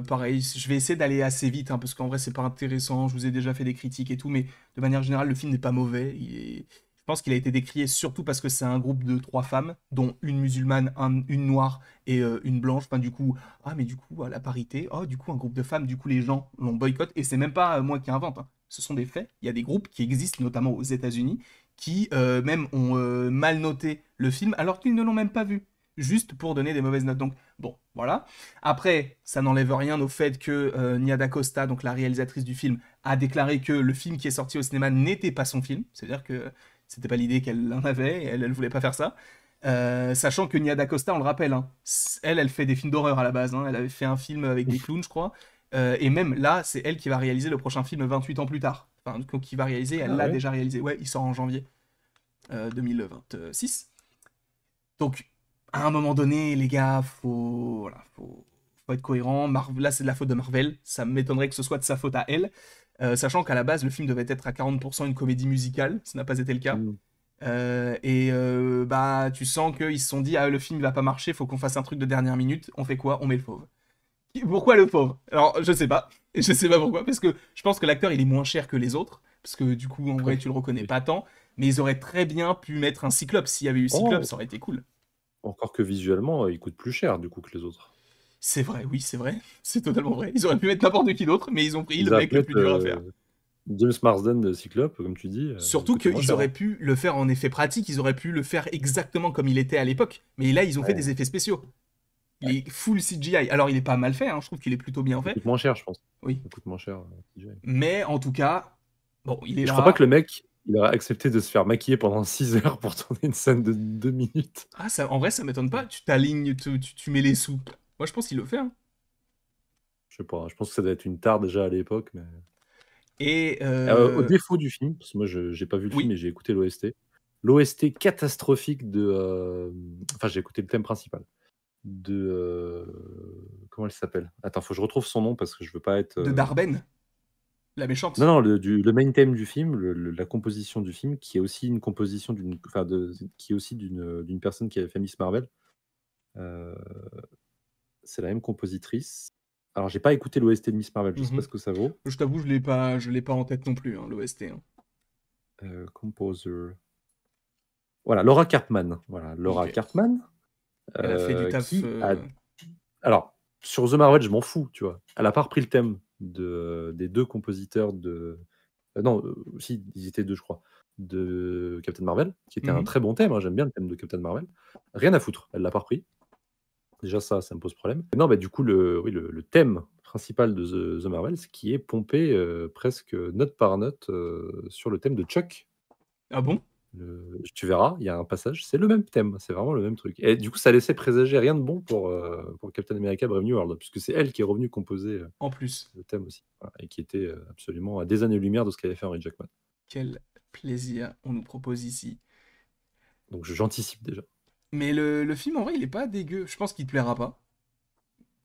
pareil, je vais essayer d'aller assez vite, hein, parce qu'en vrai c'est pas intéressant, je vous ai déjà fait des critiques et tout, mais de manière générale le film n'est pas mauvais. Je pense qu'il a été décrié surtout parce que c'est un groupe de 3 femmes, dont une musulmane, une noire et une blanche. Enfin du coup, ah mais du coup à la parité, oh du coup un groupe de femmes, du coup les gens l'ont boycott, et c'est même pas moi qui invente, hein. Ce sont des faits. Il y a des groupes qui existent, notamment aux États-Unis, qui même ont mal noté le film alors qu'ils ne l'ont même pas vu, juste pour donner des mauvaises notes. Donc bon, voilà. Après, ça n'enlève rien au fait que Nia DaCosta, donc la réalisatrice du film, a déclaré que le film qui est sorti au cinéma n'était pas son film. C'est-à-dire que c'était pas l'idée qu'elle en avait, et elle voulait pas faire ça. Sachant que Nia DaCosta, on le rappelle, hein, elle fait des films d'horreur à la base, hein. Elle avait fait un film avec des clowns, je crois. Et même là, c'est elle qui va réaliser le prochain film 28 ans plus tard. Enfin, qui va réaliser, elle Ah l'a ouais? déjà réalisé. Ouais, il sort en janvier 2026. Donc, à un moment donné, les gars, voilà, faut être cohérent. Là, c'est de la faute de Marvel. Ça m'étonnerait que ce soit de sa faute à elle. Sachant qu'à la base, le film devait être à 40% une comédie musicale. Ça n'a pas été le cas. Mmh. Bah, tu sens qu'ils se sont dit, ah, le film il va pas marcher, faut qu'on fasse un truc de dernière minute. On fait quoi? On met le fauve. Pourquoi le fauve? Alors, je sais pas. Je sais pas pourquoi. Parce que je pense que l'acteur, il est moins cher que les autres. Parce que du coup, en vrai, Ouais, tu le reconnais oui. pas tant. Mais ils auraient très bien pu mettre un Cyclope. S'il y avait eu Cyclope, Oh! ça aurait été cool. Encore que visuellement, il coûte plus cher, du coup, que les autres. C'est vrai, oui, c'est vrai. C'est totalement vrai. Ils auraient pu mettre n'importe qui d'autre, mais ils ont pris le Ils auraient mec pu le mettre, plus dur à faire. James Marsden de Cyclope, comme tu dis, il Surtout coûtait moins qu'ils cher, hein. auraient pu le faire en effet pratique, ils auraient pu le faire exactement comme il était à l'époque. Mais là, ils ont fait Ouais, des effets spéciaux. Il ouais. est full CGI. Alors, il est pas mal fait, hein, je trouve qu'il est plutôt bien Il fait. coûte moins cher, je pense. Oui. Il coûte moins cher, CGI. Mais en tout cas, bon, il est Et je crois pas que là. le mec, il aurait accepté de se faire maquiller pendant 6 heures pour tourner une scène de 2 minutes. Ah, ça, en vrai, ça m'étonne pas. Tu t'alignes, tu mets les sous. Moi, je pense qu'il le fait, hein. Je sais pas, je pense que ça doit être une tare déjà à l'époque, mais Et au défaut du film, parce que moi je j'ai pas vu le film oui, et j'ai écouté l'OST. L'OST catastrophique de, enfin j'ai écouté le thème principal de, comment elle s'appelle? Attends, faut que je retrouve son nom parce que je veux pas être, de Darben, la non, méchante. non, le main theme du film, la composition du film, qui est aussi une composition qui est aussi d'une personne qui avait fait Miss Marvel. Heu, c'est la même compositrice. Alors j'ai pas écouté l'OST de Miss Marvel, je sais pas Mhm. ce que ça vaut. Je t'avoue, je l'ai pas en tête non plus, hein, l'OST, hein. Composer. Voilà, Laura Cartman. Voilà, Ok. Laura Cartman, Elle a fait du taf. qui a alors, sur The Marvel, je m'en fous, tu vois? Elle a pas repris le thème des 2 compositeurs de non, si, ils étaient 2 je crois, de Captain Marvel, qui était un Mhm. très bon thème, hein, j'aime bien le thème de Captain Marvel. Rien à foutre, elle l'a pas repris. Déjà ça me pose problème. Non, bah, du coup, le thème principal de The Marvels qui est pompé, presque note par note, sur le thème de Chuck. Ah bon? Tu verras, il y a un passage, c'est le même thème, c'est vraiment le même truc et du coup, ça laissait présager rien de bon pour Captain America: Brave New World, puisque c'est elle qui est revenue composer, En plus, le thème aussi, voilà et qui était, absolument à des années-lumière de ce qu'avait fait Henry Jackman. quel plaisir on nous propose ici. Donc j'anticipe déjà. Mais le film, en vrai, il est pas dégueu. Je pense qu'il te plaira pas.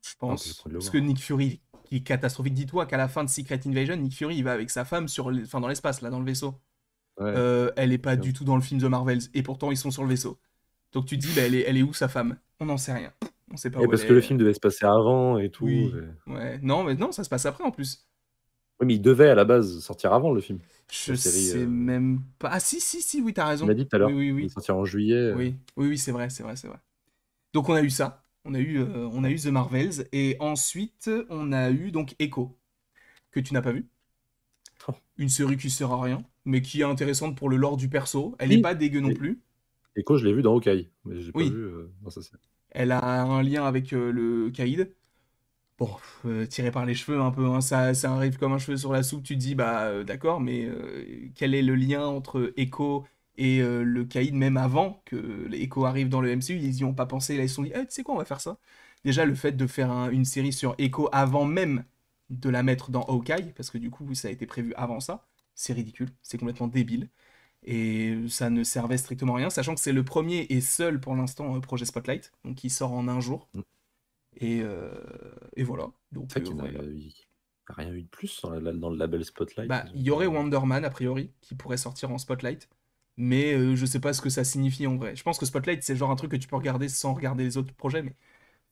Je Ah bah, j'ai pas pense. envie de le Parce que voir. Nick Fury, qui est catastrophique. Dis-toi qu'à la fin de Secret Invasion, Nick Fury, il va avec sa femme enfin, dans l'espace, là, dans le vaisseau. Ouais, Elle est je me pas souviens. du tout dans le film The Marvels. Et pourtant, ils sont sur le vaisseau. Donc tu te dis, bah, elle est où sa femme? On n'en sait rien. On sait pas Et où elle parce que le est. film devait se passer avant et tout Oui. et Ouais. Non, mais non, ça se passe après en plus. oui, mais il devait à la base sortir avant le film. La Je série, sais même pas. Ah, si, si, si, oui, t'as tu m'as raison. dit tout à Oui, l'heure, oui, il oui. devait sortir en juillet, Oui, oui, oui, c'est vrai, c'est vrai, c'est vrai. Donc on a eu ça. On a ouais. eu The Marvels. Et ensuite, on a eu donc Echo, que tu n'as pas vu. Une série qui sert à rien, mais qui est intéressante pour le lore du perso. Elle est Si, pas dégueu non et plus. Echo, je l'ai vu dans Hawkeye, mais je l'ai pas Oui, vu, dans sa série. elle a un lien avec le Caïd. Bon, tiré par les cheveux un peu, hein, ça arrive comme un cheveu sur la soupe, tu te dis, bah d'accord, mais quel est le lien entre Echo et le Caïd, même avant que Echo arrive dans le MCU, ils y ont pas pensé, là ils se sont dit, tu sais quoi, on va faire ça. Déjà, le fait de faire une série sur Echo avant même de la mettre dans Hawkeye, parce que du coup, ça a été prévu avant ça, c'est ridicule, c'est complètement débile, et ça ne servait strictement à rien, sachant que c'est le premier et seul pour l'instant projet Spotlight, donc qui sort en un jour. Mmh. Et, euh, et voilà. Donc C'est vrai qu'il y en a voilà. il y a rien eu de plus dans le label Spotlight, Bah, ils ont il y aurait pas Wonder Man a priori qui pourrait sortir en Spotlight, mais je sais pas ce que ça signifie en vrai. Je pense que Spotlight c'est genre un truc que tu peux regarder sans regarder les autres projets, mais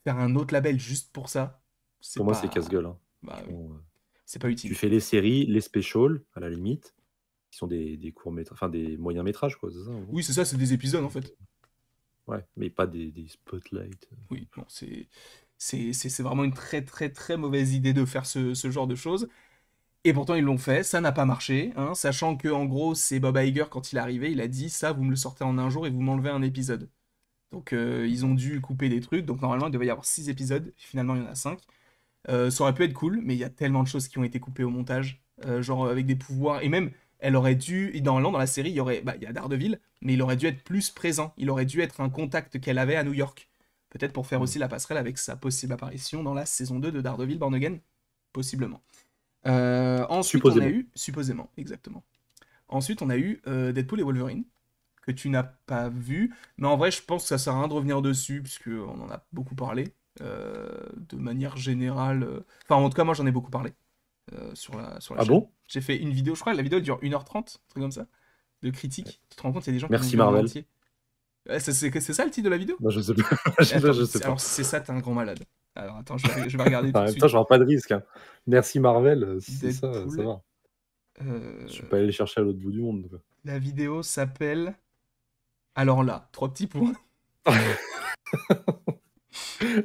faire un autre label juste pour ça, c'est pour moi, c'est pas. casse-gueule, hein. Bah oui, Franchement, c'est pas tu utile. fais les séries, les specials, à la limite, qui sont des courts métrages, enfin des moyens métrages, quoi, c'est ça, en gros? Oui, c'est ça, c'est des épisodes en fait. Ouais, mais pas des spotlights, Oui, bon, c'est vraiment une très très très mauvaise idée de faire ce genre de choses. Et pourtant ils l'ont fait, ça n'a pas marché, hein, sachant que en gros c'est Bob Iger quand il est arrivé, il a dit ça vous me le sortez en un jour et vous m'enlevez un épisode. Donc ils ont dû couper des trucs, donc normalement il devait y avoir 6 épisodes, finalement il y en a 5. Ça aurait pu être cool, mais il y a tellement de choses qui ont été coupées au montage, genre avec des pouvoirs, et même elle aurait dû, et normalement dans la série il y a Daredevil, mais il aurait dû être plus présent, il aurait dû être un contact qu'elle avait à New York. Peut-être pour faire Mmh. aussi la passerelle avec sa possible apparition dans la saison 2 de Daredevil Born Again, possiblement. Ensuite, on a Supposément. eu, supposément, exactement. Ensuite, on a eu Deadpool et Wolverine, que tu n'as pas vu. Mais en vrai, je pense que ça sert à rien de revenir dessus, puisqu'on en a beaucoup parlé. De manière générale. Enfin, en tout cas, moi, j'en ai beaucoup parlé sur la Ah chaîne. bon? J'ai fait une vidéo, je crois que la vidéo elle dure 1h30, un truc comme ça, de critique. Tu te rends compte, il y a des gens qui l'ont Merci vu en Marvel. entier. Ouais, c'est ça le titre de la vidéo? Non, je sais pas, Attends, je sais pas. alors si c'est ça, t'es un grand malade. Alors attends, je vais regarder En tout de même temps, suite. je prends pas de risque, hein. Merci Marvel, si c'est ça, ça Deadpool. va. Je suis euh, pas allé chercher à l'autre bout du monde, quoi. La vidéo s'appelle. Alors là, trois petits points.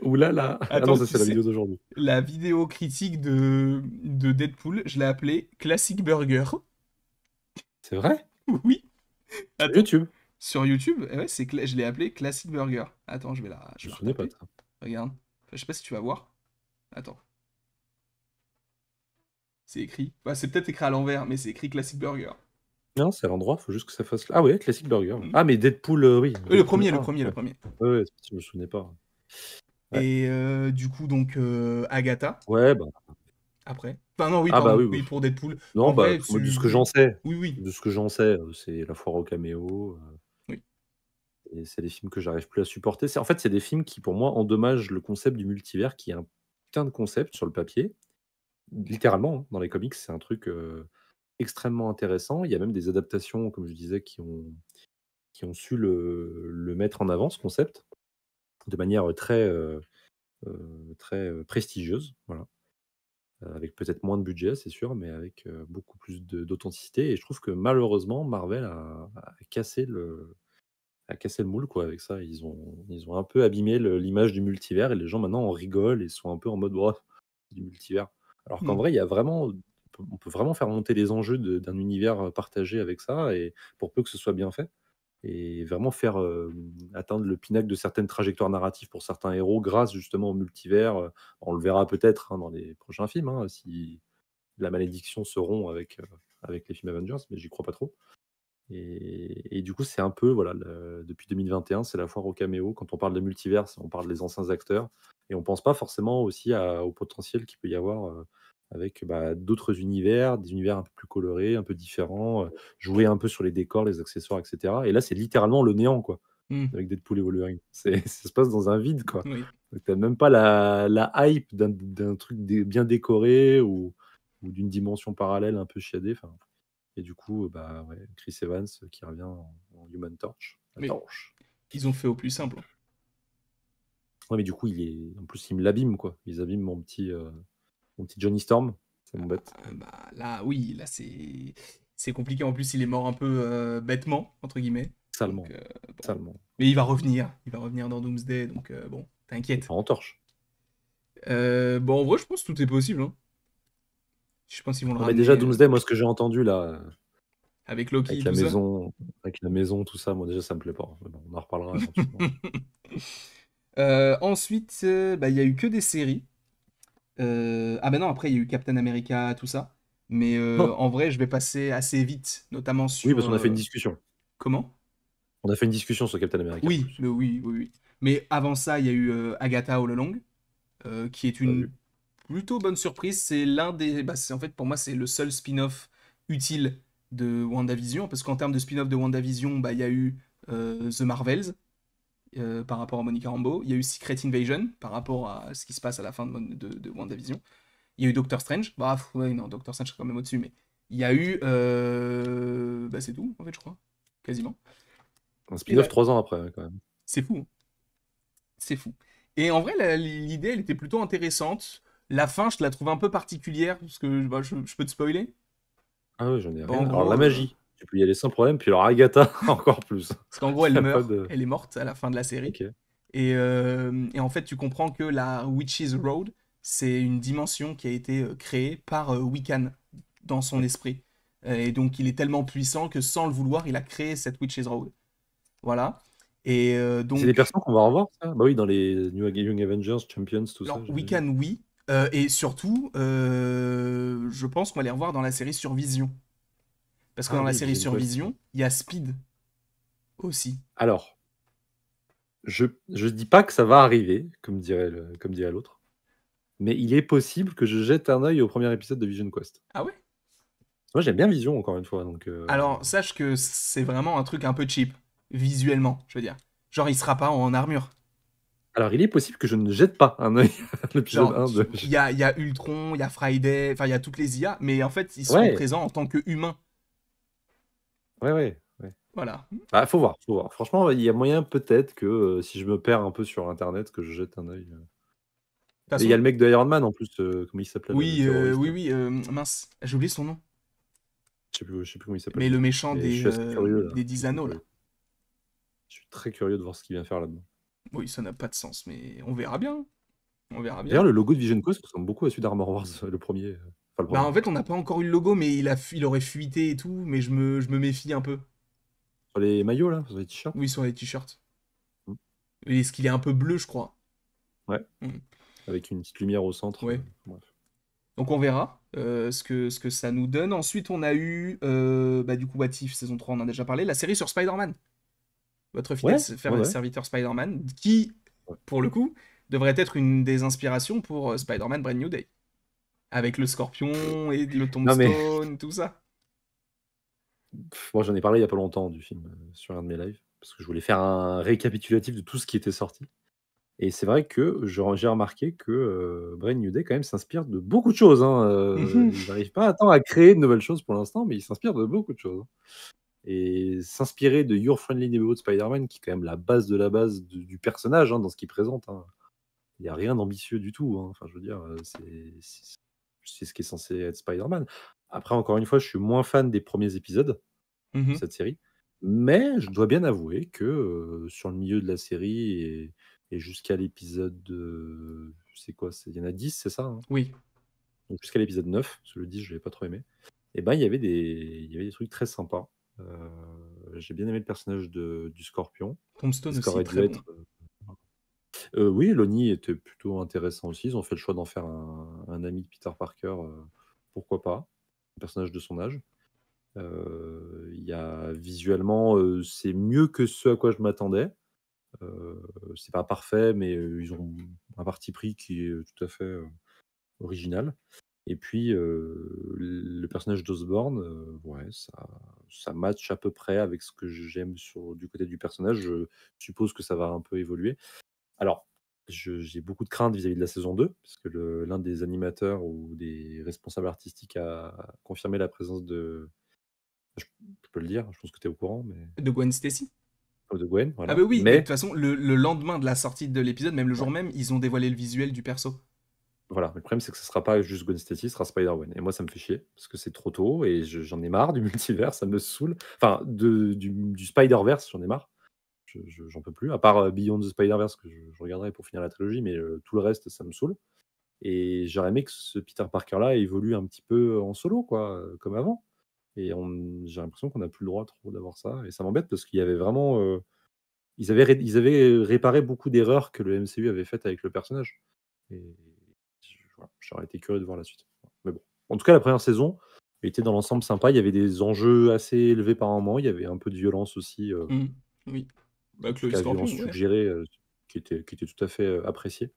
Ouh là là! Ah non, Attends, ça, tu c'est la vidéo sais, d'aujourd'hui. la vidéo critique de Deadpool, je l'ai appelée Classic Burger. C'est vrai? Oui, Sur attends. YouTube? Sur YouTube, ouais, je l'ai appelé Classic Burger. Attends, Je je me vais la souvenais pas de retaper. ça. Regarde. Enfin, je sais pas si tu vas voir. Attends, c'est écrit. Bah, c'est peut-être écrit à l'envers, mais c'est écrit Classic Burger. Non, c'est à l'endroit, faut juste que ça fasse ah ouais, Classic Burger. Hmm. Ah mais Deadpool, oui, Le Deadpool premier, le 1, premier, le ouais. premier. Ouais, ouais, je me souvenais pas. Ouais. Et du coup, donc, Agatha, Ouais, bah, après. Enfin, non, oui, ah bah pardon, oui, oui, pour Deadpool. non, En bah, vrai, moi, oui, oui, oui, de ce que j'en sais, c'est la foire aux caméos, oui. et c'est des films que j'arrive plus à supporter. C'est en fait, c'est des films qui, pour moi, endommagent le concept du multivers, qui est un putain de concept sur le papier. Littéralement, hein, dans les comics, c'est un truc, extrêmement intéressant. Il y a même des adaptations, comme je disais, qui ont su le mettre en avant, ce concept, de manière, très, prestigieuse, voilà. Avec peut-être moins de budget, c'est sûr, mais avec, beaucoup plus d'authenticité, et je trouve que malheureusement Marvel a cassé le moule, quoi, avec ça. Ils ont un peu abîmé l'image du multivers, et les gens maintenant en rigolent et sont un peu en mode: «Ouah, du multivers». Alors qu'en Hmm. vrai, il y a vraiment on peut vraiment faire monter les enjeux d'un univers, partagé avec ça, et pour peu que ce soit bien fait, et vraiment faire, atteindre le pinacle de certaines trajectoires narratives pour certains héros grâce justement au multivers, on le verra peut-être, hein, dans les prochains films, hein, si la malédiction se rompt avec les films Avengers, mais j'y crois pas trop. Et du coup, c'est un peu, voilà, depuis 2021, c'est la foire aux caméos. Quand on parle de multivers, on parle des anciens acteurs, et on pense pas forcément aussi au potentiel qu'il peut y avoir, avec, bah, d'autres univers, des univers un peu plus colorés, un peu différents, jouer un peu sur les décors, les accessoires, et cetera. Et là, c'est littéralement le néant, quoi, Hmm. avec Deadpool et Wolverine. Ça se passe dans un vide, quoi. Oui. Donc tu même pas la hype d'un truc bien décoré, ou d'une dimension parallèle un peu chiadée, enfin. Et du coup, bah, ouais, Chris Evans, qui revient en Human Torch. La Mais torche. ils ont fait au plus simple. Ouais, mais du coup, en plus, il me l'abîme, quoi. Ils abîment mon petit Johnny Storm. Ça m'embête. Bah, là, oui, là, c'est compliqué. En plus, il est mort un peu bêtement, entre guillemets. Donc, Salement. bon. Salement. Mais il va revenir. Il va revenir dans Doomsday. Donc, bon, Et t'inquiète. pas en torche. Bon, en vrai, je pense que tout est possible, hein. Je pense qu'ils vont le Non, mais déjà, ramener Doomsday, moi, ce que j'ai entendu, là, avec Loki et avec tout ça. avec la maison, tout ça, moi, déjà, ça me plaît pas. Mais bon, on en reparlera éventuellement. Ensuite, bah, il y a eu que des séries. Ah bah non, après, il y a eu Captain America, tout ça. Mais Non. en vrai, je vais passer assez vite, notamment Oui, sur... parce qu'on a fait une discussion. Comment? On a fait une discussion sur Captain America, en Oui, plus. mais oui, oui, oui. Mais avant ça, il y a eu Agatha All Along, qui est Pas une vu. plutôt bonne surprise. C'est l'un des... Bah, en fait, pour moi, c'est le seul spin-off utile de WandaVision, parce qu'en termes de spin-off de WandaVision, bah, il y a eu The Marvels, par rapport à Monica Rambeau. Il y a eu Secret Invasion, par rapport à ce qui se passe à la fin de WandaVision. Il y a eu Doctor Strange. Bah, ouais, non, Doctor Strange, c'est quand même au-dessus, mais il y a eu... Bah, c'est tout, en fait, je crois. Quasiment. Un Et spin-off là, 3 ans après, hein, quand même. c'est fou, hein. C'est fou. Et en vrai, l'idée, elle était plutôt intéressante. La fin, je la trouve un peu particulière, parce que bah, je peux te spoiler. Ah ouais, j'en ai Bah, rien. en Alors, la gros, magie, tu peux y aller sans problème. Puis alors, Agatha, encore plus. parce qu'en gros, Il elle y a pas meurt, de. elle est morte à la fin de la série. Ok. Et en fait, tu comprends que la Witch's Road, c'est une dimension qui a été créée par Wiccan dans son Ouais. esprit. Et donc, il est tellement puissant que sans le vouloir, il a créé cette Witch's Road. Voilà. Et C'est des donc, personnes qu'on va revoir, ça? Bah oui, dans les Young Avengers, Champions, tout ça, alors, j'imagine. Wiccan, oui. Et surtout, je pense qu'on va les revoir dans la série sur Vision. Parce que Ah dans la oui, série Vision sur Quest. Vision, il y a Speed aussi. Alors, je dis pas que ça va arriver, comme dirait l'autre, mais il est possible que je jette un œil au premier épisode de Vision Quest. Ah ouais? Moi, j'aime bien Vision, encore une fois, donc Alors, sache que c'est vraiment un truc un peu cheap, visuellement, je veux dire. Genre, il sera pas en armure. alors il est possible que je ne jette pas un œil à l'épisode Genre, 1 de. il y a Ultron, il y a Friday, enfin, il y a toutes les IA, mais en fait, ils seront Ouais, présents en tant qu'humains. ouais, ouais, ouais. Voilà. De Bah, faut voir, faut voir. Franchement, il y a moyen peut-être que, si je me perds un peu sur internet, que je jette un œil. toute Et il y a façon, le mec de Iron Man en plus, comment il s'appelait là, le oui, terroriste oui, là? oui, mince, j'ai oublié son nom. Je sais plus comment il s'appelle Mais du le tout. méchant Mais je suis assez curieux là, des je 10 suis très anneaux, là. curieux. Je suis très curieux de voir ce qu'il vient faire là-dedans. Oui, ça n'a pas de sens, mais on verra bien. On verra D'ailleurs, bien. le logo de Vision Quest ressemble beaucoup à celui d'Armor Wars, le premier, enfin le Bah, premier. en fait, on n'a pas encore eu le logo, mais il aurait fuité et tout, mais je me méfie un peu. Sur les maillots là, sur les t-shirts? Oui, sur les t-shirts. Mmh. Est-ce qu'il est un peu bleu, je crois? Ouais, Hmm. avec une petite lumière au centre, Ouais. bref. Donc on verra ce que ça nous donne. Ensuite, on a eu, bah, du coup, What If, saison 3, on en a déjà parlé, la série sur Spider-Man. Votre fidèle Ouais, ouais, ouais. serviteur Spider-Man, qui, Ouais. pour le coup, devrait être une des inspirations pour Spider-Man Brand New Day. Avec le scorpion et le Non, mais tombstone, tout ça. moi, j'en ai parlé il y a pas longtemps du film sur un de mes lives, parce que je voulais faire un récapitulatif de tout ce qui était sorti. Et c'est vrai que j'ai remarqué que Brand New Day, quand même, s'inspire de beaucoup de choses. Hein. Il n'arrive pas à temps à créer de nouvelles choses pour l'instant, mais il s'inspire de beaucoup de choses. Hein. Et s'inspirer de Your Friendly Neighborhood Spider-Man, qui est quand même la base de la base du personnage dans ce qu'il présente. Hein. Il n'y a rien d'ambitieux du tout. Hein. Enfin, je veux dire, c'est ce qui est censé être Spider-Man. Après, encore une fois, je suis moins fan des premiers épisodes de Mhm. cette série. Mais je dois bien avouer que sur le milieu de la série et jusqu'à l'épisode. C'est quoi Il y en a 10, c'est ça, hein. Oui. Donc jusqu'à l'épisode 9, parce que le 10, je ne l'ai pas trop aimé. Et ben, il y avait des trucs très sympas. J'ai bien aimé le personnage du Scorpion. Tombstone Ce qui aussi, aurait dû très bon. être. Oui, Lonnie était plutôt intéressant aussi. Ils ont fait le choix d'en faire un ami de Peter Parker. Pourquoi pas un personnage de son âge. Il y a visuellement, c'est mieux que ce à quoi je m'attendais. C'est pas parfait, mais ils ont un parti pris qui est tout à fait original. Et puis le personnage d'Osborn, ouais, ça match à peu près avec ce que j'aime du côté du personnage. Je suppose que ça va un peu évoluer. Alors, j'ai beaucoup de craintes vis-à-vis de la saison 2, parce que l'un des animateurs ou des responsables artistiques a confirmé la présence je peux le dire, je pense que tu es au courant, mais De Gwen Stacy. de Gwen, Ah bah voilà. oui, mais de toute Mais façon, le lendemain de la sortie de l'épisode, même le ouais, jour même, ils ont dévoilé le visuel du perso. voilà. Le problème, c'est que ce sera pas juste Gwen Stacy, ce sera Spider-Gwen. Et moi, ça me fait chier, parce que c'est trop tôt, et j'en ai marre du multivers, ça me saoule. Enfin, du Spider-Verse, j'en ai marre. J'en peux plus. À part Beyond the Spider-Verse, que je regarderai pour finir la trilogie, mais tout le reste, ça me saoule. Et j'aurais aimé que ce Peter Parker-là évolue un petit peu en solo, quoi, comme avant. Et j'ai l'impression qu'on n'a plus le droit trop d'avoir ça. Et ça m'embête parce qu'il y avait vraiment. Ils avaient réparé beaucoup d'erreurs que le MCU avait faites avec le personnage. Et voilà, j'aurais été curieux de voir la suite. Mais bon. En tout cas, la première saison était dans l'ensemble sympa. Il y avait des enjeux assez élevés par moment. Il y avait un peu de violence aussi, Mhm. Oui. Bah, en tout Chloé cas violence Scorpion, ouais. suggérée, qui était tout à fait appréciée.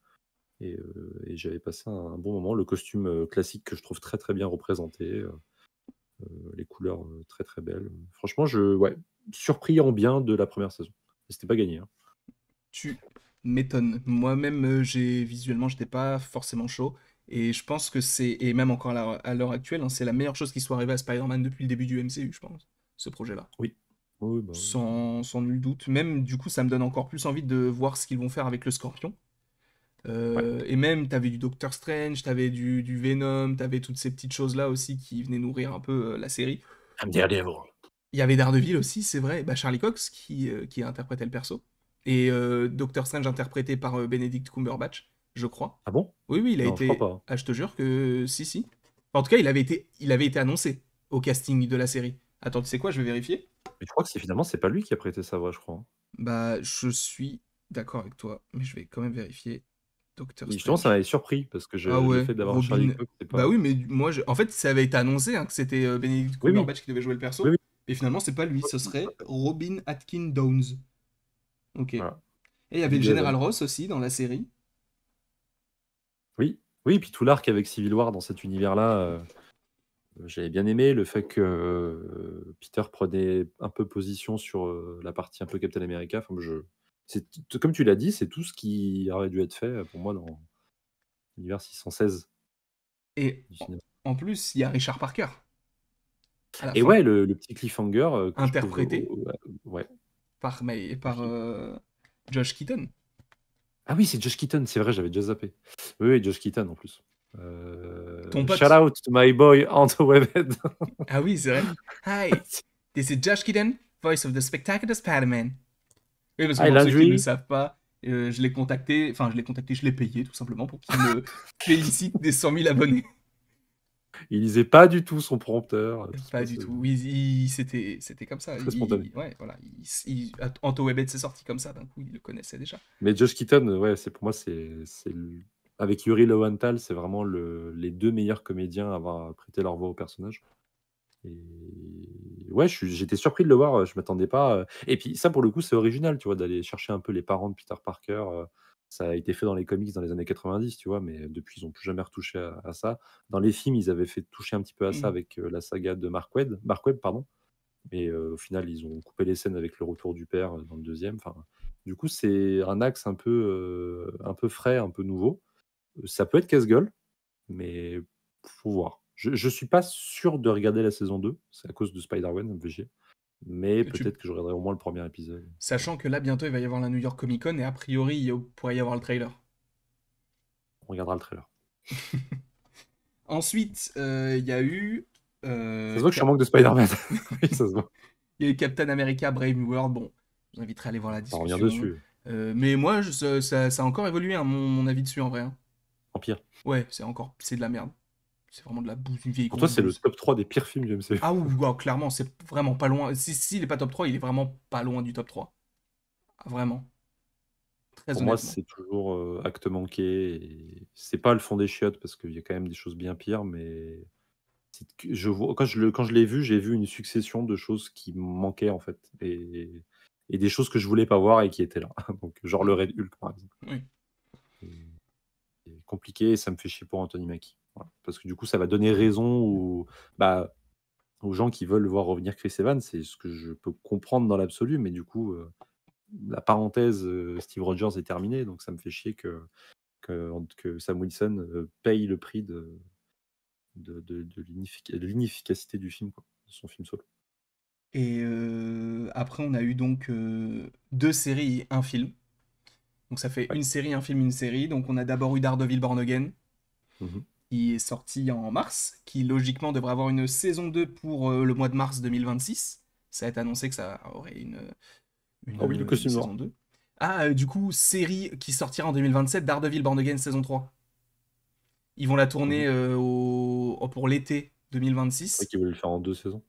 Et j'avais passé un bon moment. Le costume classique que je trouve très très bien représenté. Les couleurs très très belles. Franchement, ouais, surpris en bien de la première saison. Et c'était pas gagné. Hein. Tu m'étonnes. Moi-même, visuellement, j'étais pas forcément chaud. Et je pense que et même encore à l'heure actuelle, hein, c'est la meilleure chose qui soit arrivée à Spider-Man depuis le début du MCU, je pense, ce projet-là. Oui. Oui, bah, oui. Sans nul doute. Même, du coup, ça me donne encore plus envie de voir ce qu'ils vont faire avec le Scorpion. Ouais. Et même, t'avais du Doctor Strange, t'avais du Venom, t'avais toutes ces petites choses-là aussi qui venaient nourrir un peu la série. I'm Daredevil. Il y avait Daredevil aussi, c'est vrai. Bah, Charlie Cox qui interprétait le perso. Et Doctor Strange interprété par Benedict Cumberbatch, je crois. Ah bon? Oui, oui, il a Non, je crois été. pas. Ah, je te jure que si, si. Enfin, en tout cas, il avait été annoncé au casting de la série. Attends, tu sais quoi, je vais vérifier. Mais je crois que finalement, c'est pas lui qui a prêté sa voix, je crois. Hein. Bah, je suis d'accord avec toi, mais je vais quand même vérifier. Doctor Et justement, ça Strange. m'avait surpris parce que Ah le ouais, fait d'avoir Charlie Robin. Cox, c'est Bah pas. oui, mais moi, en fait, ça avait été annoncé hein, que c'était Benedict Oui, oui, Cumberbatch qui devait jouer le oui, perso. oui. Et finalement, c'est pas lui, ce serait Robin Atkin Downes. Ok. Et Voilà. il y avait le Big Général Heaven. Ross aussi dans la série. Oui, oui, et puis tout l'arc avec Civil War dans cet univers-là, j'avais bien aimé le fait que Peter prenait un peu position sur la partie un peu Captain America. Enfin, comme tu l'as dit, c'est tout ce qui aurait dû être fait pour moi dans l'univers 616 Et du cinéma. en plus, il y a Richard Parker à la Et fin, ouais, le petit cliffhanger que je trouve. interprété Ouais. par Josh Keaton. Ah oui, c'est Josh Keaton, c'est vrai, j'avais déjà zappé. Oui, oui, Josh Keaton en plus. Ton Shout pote. out to my boy Anto Webhead. Ah oui, c'est vrai. Hi, this is Josh Keaton, voice of the spectacular Spider-Man. Oui, parce que Hi pour ceux qui ne le Landry. savent pas, je l'ai payé tout simplement pour qu'il me félicite des 100 000 abonnés. Il lisait pas du tout son prompteur. Tout se Pas du passe tout. Oui, c'était comme ça. très spontané. Ouais, voilà. Anto Webhead s'est sorti comme ça d'un coup, il le connaissait déjà. Mais Josh Keaton, ouais, pour moi, avec Yuri Lowenthal, c'est vraiment les deux meilleurs comédiens à avoir prêté leur voix au personnage. Et ouais, j'étais surpris de le voir, je m'attendais pas. Et puis ça, pour le coup, c'est original, tu vois, d'aller chercher un peu les parents de Peter Parker. Ça a été fait dans les comics dans les années 90, tu vois? Mais depuis, ils ont plus jamais retouché à ça. Dans les films, ils avaient fait toucher un petit peu à ça Mm. avec, la saga de Mark Webb, pardon. Mais, au final, ils ont coupé les scènes avec le retour du père, dans le deuxième. Enfin, du coup, c'est un axe un peu frais, un peu nouveau. Ça peut être casse-gueule, mais faut voir. Je suis pas sûr de regarder la saison 2. C'est à cause de Spider-Man, ça me fait chier. Mais Tu- peut-être que je regarderai au moins le premier épisode. Sachant que là, bientôt, il va y avoir la New York Comic Con et a priori, il pourrait y avoir le trailer. On regardera le trailer. Ensuite, il y a eu. Ça se voit que je suis en manque de Spider-Man. Oui, ça se voit. Il y a eu Captain America Brave New World. Bon, je vous inviterai à aller voir la On va revenir discussion. dessus. Mais moi, ça a encore évolué, hein, mon avis dessus en vrai, hein. Empire. Ouais, c'est de la merde. C'est vraiment de la bouse, une vieille Pour toi, grosse c'est le bouse. top 3 des pires films du MCU. Ah ouh, clairement, c'est vraiment pas loin. Si il est pas top 3, il est vraiment pas loin du top 3. Ah, vraiment. Très Pour moi, honnêtement. c'est toujours, acte manqué et c'est pas le fond des chiottes parce qu'il y a quand même des choses bien pires, mais c'est que je vois quand je l'ai vu, j'ai vu une succession de choses qui me manquaient, en fait et des choses que je voulais pas voir et qui étaient là. Donc genre Mm, le Red Hulk, par exemple. oui. Et c'est compliqué et ça me fait chier pour Anthony Mackie. Voilà. Parce que du coup, ça va donner raison bah, aux gens qui veulent voir revenir Chris Evans, c'est ce que je peux comprendre dans l'absolu, mais du coup, la parenthèse, Steve Rogers est terminée, donc ça me fait chier que Sam Wilson, paye le prix de l'inefficacité du film, quoi, de son film solo. Et après, on a eu donc deux séries et un film. Donc ça fait Ouais. une série, un film, une série. Donc on a d'abord eu Daredevil Born Again, Mmh. qui est sorti en mars, qui logiquement devrait avoir une saison 2 pour le mois de mars 2026. Ça a été annoncé que ça aurait Ah oui, le une costume saison noir. 2. Ah, du coup, série qui sortira en 2027, Daredevil Born Again saison 3. Ils vont la Mmh. tourner pour l'été Je croyais 2026. qu'ils voulaient le faire en 2 saisons.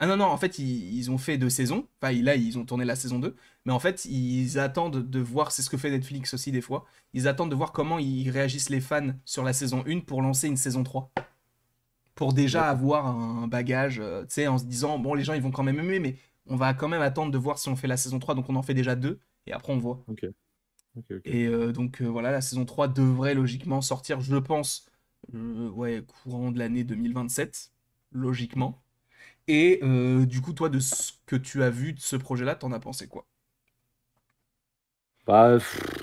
Ah non, non, en fait, ils ont fait deux saisons. Enfin, là, ils ont tourné la saison 2. Mais en fait, ils attendent de voir, c'est ce que fait Netflix aussi des fois, ils attendent de voir comment ils réagissent les fans sur la saison 1 pour lancer une saison 3. Pour déjà D'accord. avoir un bagage, tu sais, en se disant, bon, les gens, ils vont quand même aimer, mais on va quand même attendre de voir si on fait la saison 3. Donc on en fait déjà deux, et après on voit. OK. OK, OK. Et donc voilà, la saison 3 devrait logiquement sortir, je pense, ouais, courant de l'année 2027, logiquement. Et du coup, toi, de ce que tu as vu de ce projet-là, t'en as pensé quoi? Bah,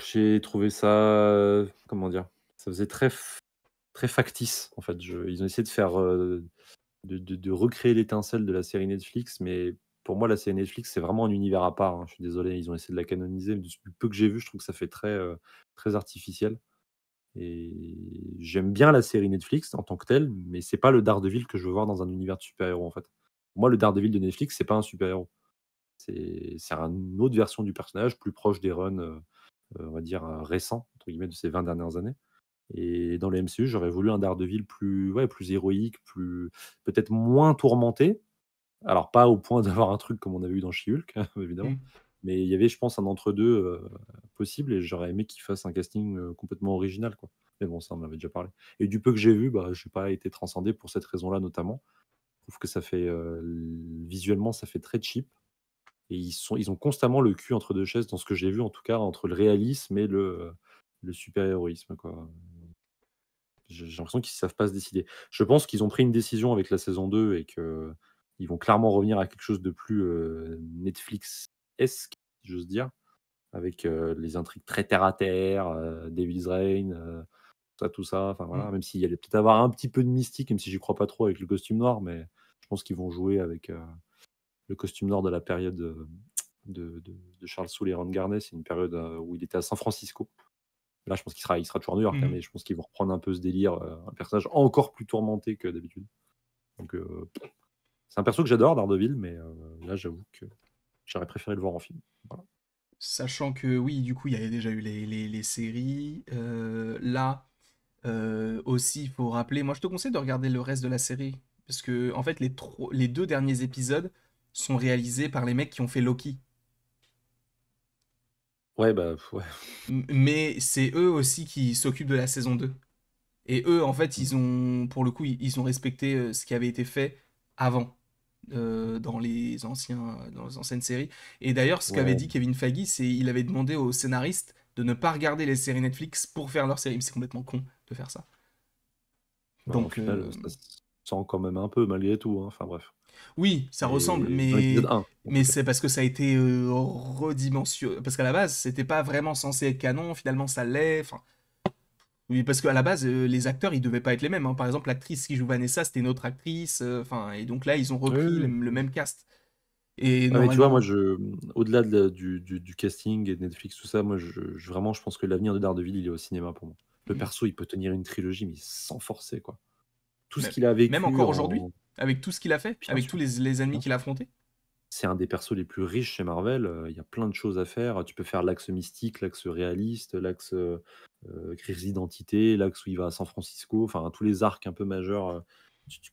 j'ai trouvé ça, comment dire? Ça faisait très factice, en fait. Ils ont essayé de faire, de recréer l'étincelle de la série Netflix, mais pour moi, la série Netflix, c'est vraiment un univers à part, hein. Je suis désolé, ils ont essayé de la canoniser, mais du peu que j'ai vu, je trouve que ça fait très artificiel et j'aime bien la série Netflix en tant que telle, mais c'est pas le Daredevil que je veux voir dans un univers de super-héros, en fait. Pour moi, le Daredevil de Netflix, c'est pas un super-héros. C'est une autre version du personnage, plus proche des runs, on va dire, «récents» entre guillemets de ces 20 dernières années et dans le MCU, j'aurais voulu un Daredevil plus ouais, plus héroïque, plus peut-être moins tourmenté. Alors pas au point d'avoir un truc comme on avait eu dans She-Hulk, évidemment, Hmm. mais il y avait, je pense, un entre-deux, possible et j'aurais aimé qu'il fasse un casting, complètement original, quoi. Mais bon, ça, on en avait déjà parlé et du peu que j'ai vu, bah, j'ai pas été transcendé pour cette raison-là, notamment. Je trouve que ça fait, visuellement, ça fait très cheap et ils ont constamment le cul entre 2 chaises dans ce que j'ai vu, en tout cas, entre le réalisme et le super-héroïsme, quoi. J'ai l'impression qu'ils savent pas se décider. Je pense qu'ils ont pris une décision avec la saison 2 et qu'ils vont clairement revenir à quelque chose de plus, Netflix-esque, si j'ose dire, avec, les intrigues très terre à terre, Devil's Reign, tout ça, enfin Hmm. voilà, même s'il y allait peut-être avoir un petit peu de mystique, même si j'y crois pas trop avec le costume noir, mais je pense qu'ils vont jouer avec, le costume noir de la période, de Charles Soule et Ron Garnet. C'est une période, où il était à San Francisco. Là, je pense qu'il sera toujours à New York, hein, Mhm. mais je pense qu'ils vont reprendre un peu ce délire, un personnage encore plus tourmenté que d'habitude. Donc, c'est un perso que j'adore, Daredevil, mais là, j'avoue que j'aurais préféré le voir en film. Voilà. Sachant que oui, du coup, il y avait déjà eu les séries. Là, aussi, il faut rappeler, moi je te conseille de regarder le reste de la série. Parce que, en fait, les deux derniers épisodes sont réalisés par les mecs qui ont fait Loki. Ouais, bah, ouais. Mais c'est eux aussi qui s'occupent de la saison 2. Et eux, en fait, Mmh. pour le coup, ils ont respecté ce qui avait été fait avant, dans les anciennes séries. Et d'ailleurs, ce qu'avait Ouais. dit Kevin Feige, c'est il avait demandé aux scénaristes de ne pas regarder les séries Netflix pour faire leur série. Mais c'est complètement con de faire ça. Bah, au Donc, final, ça se sent quand même un peu malgré tout, hein. Enfin bref. oui, ça ressemble, Et dans l'épisode 1, en mais tout cas. c'est parce que ça a été redimensionné. Parce qu'à la base, c'était pas vraiment censé être canon, finalement ça l'est. Enfin, oui, parce qu'à la base, les acteurs, ils devaient pas être les mêmes, hein. Par exemple, l'actrice qui joue Vanessa, c'était une autre actrice. Enfin, et donc là, ils ont Oui, repris oui, le oui. même cast. Et Ouais, mais tu vois, moi, normalement, au-delà du casting et de Netflix, tout ça, moi, vraiment, je pense que l'avenir de Daredevil, il est au cinéma pour moi. Le mm, perso, il peut tenir une trilogie, mais sans forcer, quoi. Tout ce même, qu'il a même vécu encore aujourd'hui, en. avec tout ce qu'il a fait, Bien avec tous sûr, les ennemis bien qu'il a sûr. affrontés. C'est un des persos les plus riches chez Marvel. Il y a plein de choses à faire. Tu peux faire l'axe mystique, l'axe réaliste, l'axe crise d'identité, l'axe où il va à San Francisco. Enfin, tous les arcs un peu majeurs.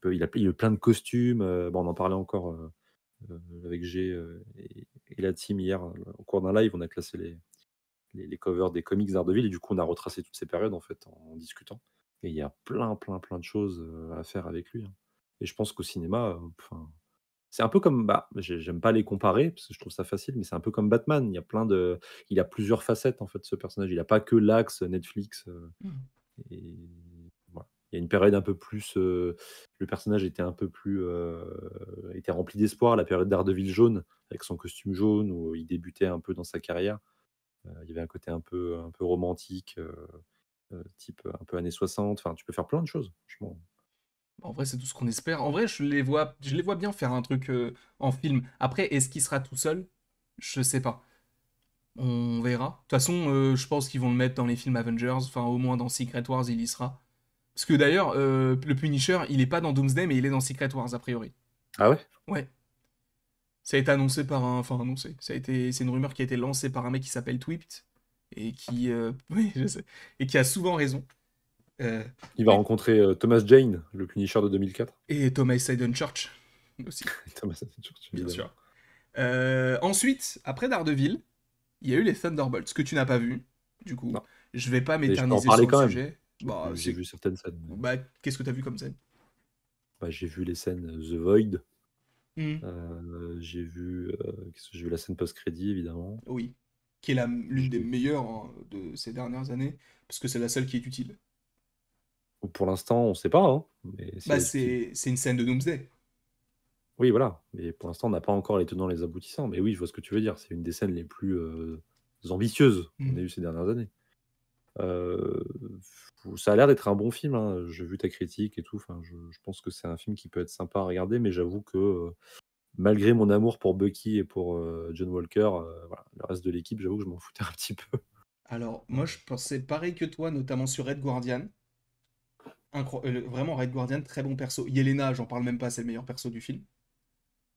Il a plein de costumes. Bon, on en parlait encore avec G et la team hier au cours d'un live. On a classé les covers des comics d'Ardeville et du coup, on a retracé toutes ces périodes en fait en discutant. Et il y a plein, plein, plein de choses à faire avec lui, hein. Et je pense qu'au cinéma, enfin, c'est un peu comme, bah, j'aime pas les comparer parce que je trouve ça facile, mais c'est un peu comme Batman. Il a plusieurs facettes en fait, ce personnage. Il a pas que l'axe Netflix. Mm. Et voilà. Il y a une période un peu plus, le personnage était un peu plus, était rempli d'espoir. La période d'Ardeville jaune, avec son costume jaune, où il débutait un peu dans sa carrière. Il y avait un côté un peu romantique, type un peu années 60. Enfin, tu peux faire plein de choses, franchement. En vrai, c'est tout ce qu'on espère. En vrai, je les vois bien faire un truc en film. Après, est-ce qu'il sera tout seul? Je sais pas. On verra. De toute façon, je pense qu'ils vont le mettre dans les films Avengers. Enfin, au moins dans Secret Wars, il y sera. Parce que d'ailleurs, le Punisher, il est pas dans Doomsday, mais il est dans Secret Wars, a priori. Ah ouais? Ouais. Ça a été annoncé par un. Enfin, annoncé. C'est une rumeur qui a été lancée par un mec qui s'appelle Twipt. Et qui. Oui, je sais. Et qui a souvent raison. Euh, Il va Oui. rencontrer, Thomas Jane, le Punisher de 2004. Et Thomas Hayden Church aussi, Thomas Jane Church, bien évidemment. sûr. Ensuite, après Daredevil, il y a eu les Thunderbolts, que tu n'as pas vu, du coup. Non, Je vais pas mais je peux en m'éterniser parler sur le quand même. sujet. Bah, J'ai c'est. vu certaines scènes, mais Bah, qu'est-ce que t'as vu comme scène? bah, j'ai vu les scènes The Void, Hmm. qu'est-ce que j'ai vu? La scène post-crédit, évidemment. Oui. Qui est l'une des J'ai meilleures, hein, de ces dernières années, parce que c'est la seule qui est utile. Pour l'instant, on sait pas, hein, mais si Bah, elle est utile. c'est une scène de Doomsday. Oui, voilà, mais pour l'instant, on n'a pas encore les tenants, les aboutissants. Mais oui, je vois ce que tu veux dire. C'est une des scènes les plus, ambitieuses qu'on Hmm. ait eues ces dernières années. Heu, Ça a l'air d'être un bon film, hein. J'ai vu ta critique et tout. Enfin, je pense que c'est un film qui peut être sympa à regarder, mais j'avoue que, malgré mon amour pour Bucky et pour, John Walker, voilà, le reste de l'équipe, j'avoue que je m'en foutais un petit peu. Alors, moi, je pensais pareil que toi, notamment sur Red Guardian. Vraiment, Red Guardian, très bon perso. Yelena, j'en parle même pas, c'est le meilleur perso du film.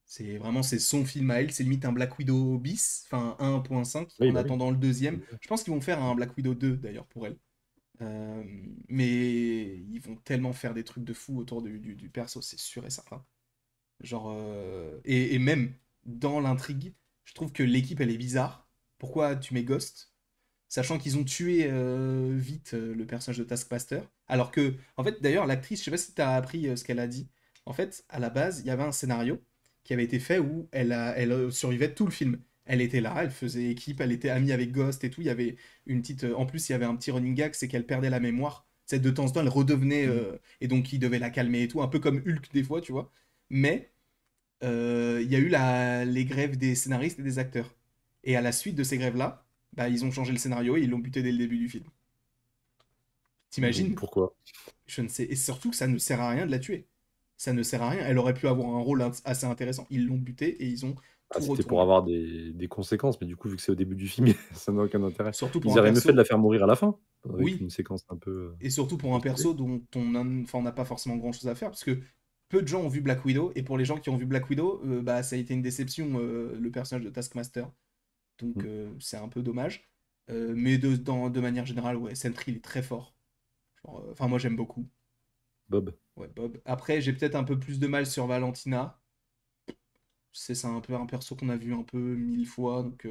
C'est son film à elle, c'est limite un Black Widow bis, enfin 1.5, Oui, en bah, oui. attendant le deuxième. Je pense qu'ils vont faire un Black Widow 2 d'ailleurs pour elle. Euh, mais ils vont tellement faire des trucs de fou autour du perso, c'est sûr et certain. Genre, et même dans l'intrigue, je trouve que l'équipe elle est bizarre. Pourquoi tu mets Ghost? Sachant qu'ils ont tué vite le personnage de Taskmaster. Alors que, en fait, d'ailleurs, l'actrice, je sais pas si tu as appris ce qu'elle a dit. En fait, à la base, il y avait un scénario qui avait été fait où elle survivait tout le film. Elle était là, elle faisait équipe, elle était amie avec Ghost et tout. Il y avait une petite. En plus, il y avait un petit running gag, c'est qu'elle perdait la mémoire. C'est de temps en temps, elle redevenait. Mmh. Et donc, il devait la calmer et tout. Un peu comme Hulk des fois, tu vois. Mais il y a eu les grèves des scénaristes et des acteurs. Et à la suite de ces grèves-là, bah, ils ont changé le scénario et ils l'ont buté dès le début du film. Mais T'imagines? pourquoi? Je ne sais. Et surtout que ça ne sert à rien de la tuer. Ça ne sert à rien. Elle aurait pu avoir un rôle assez intéressant. Ils l'ont butée et ils ont Ah, tout c'était pour retourné. avoir des conséquences, mais du coup, vu que c'est au début du film, ça n'a aucun intérêt. Surtout pour Ils un auraient mieux fait de perso. la faire mourir à la fin, avec Oui. une séquence Et surtout un pour peu un stylée. perso dont on n'a pas forcément grand-chose à faire. Parce que peu de gens ont vu Black Widow. Et pour les gens qui ont vu Black Widow, bah, ça a été une déception, le personnage de Taskmaster. Donc Mmh. c'est un peu dommage. Mais de manière générale, ouais, Sentry il est très fort. Enfin, moi j'aime beaucoup. Bob. Ouais, Bob. Après, j'ai peut-être un peu plus de mal sur Valentina. C'est un peu un perso qu'on a vu un peu 1000 fois, donc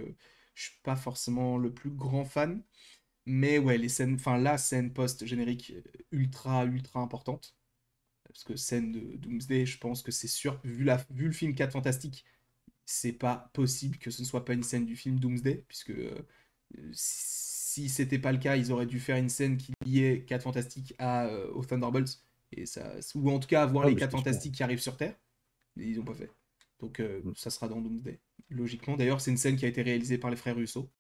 je suis pas forcément le plus grand fan. Mais ouais, les scènes, enfin la scène post-générique ultra ultra importante. Parce que scène de Doomsday, je pense que c'est sûr, vu le film 4 Fantastiques, c'est pas possible que ce ne soit pas une scène du film Doomsday, puisque si c'était pas le cas, ils auraient dû faire une scène qui liait 4 Fantastiques aux Thunderbolts, et ça, ou en tout cas avoir Ah, les mais je 4 pense pas. Fantastiques qui arrivent sur Terre, mais ils ont pas fait. Donc Mm. ça sera dans Doomsday, logiquement. D'ailleurs, c'est une scène qui a été réalisée par les frères Russo.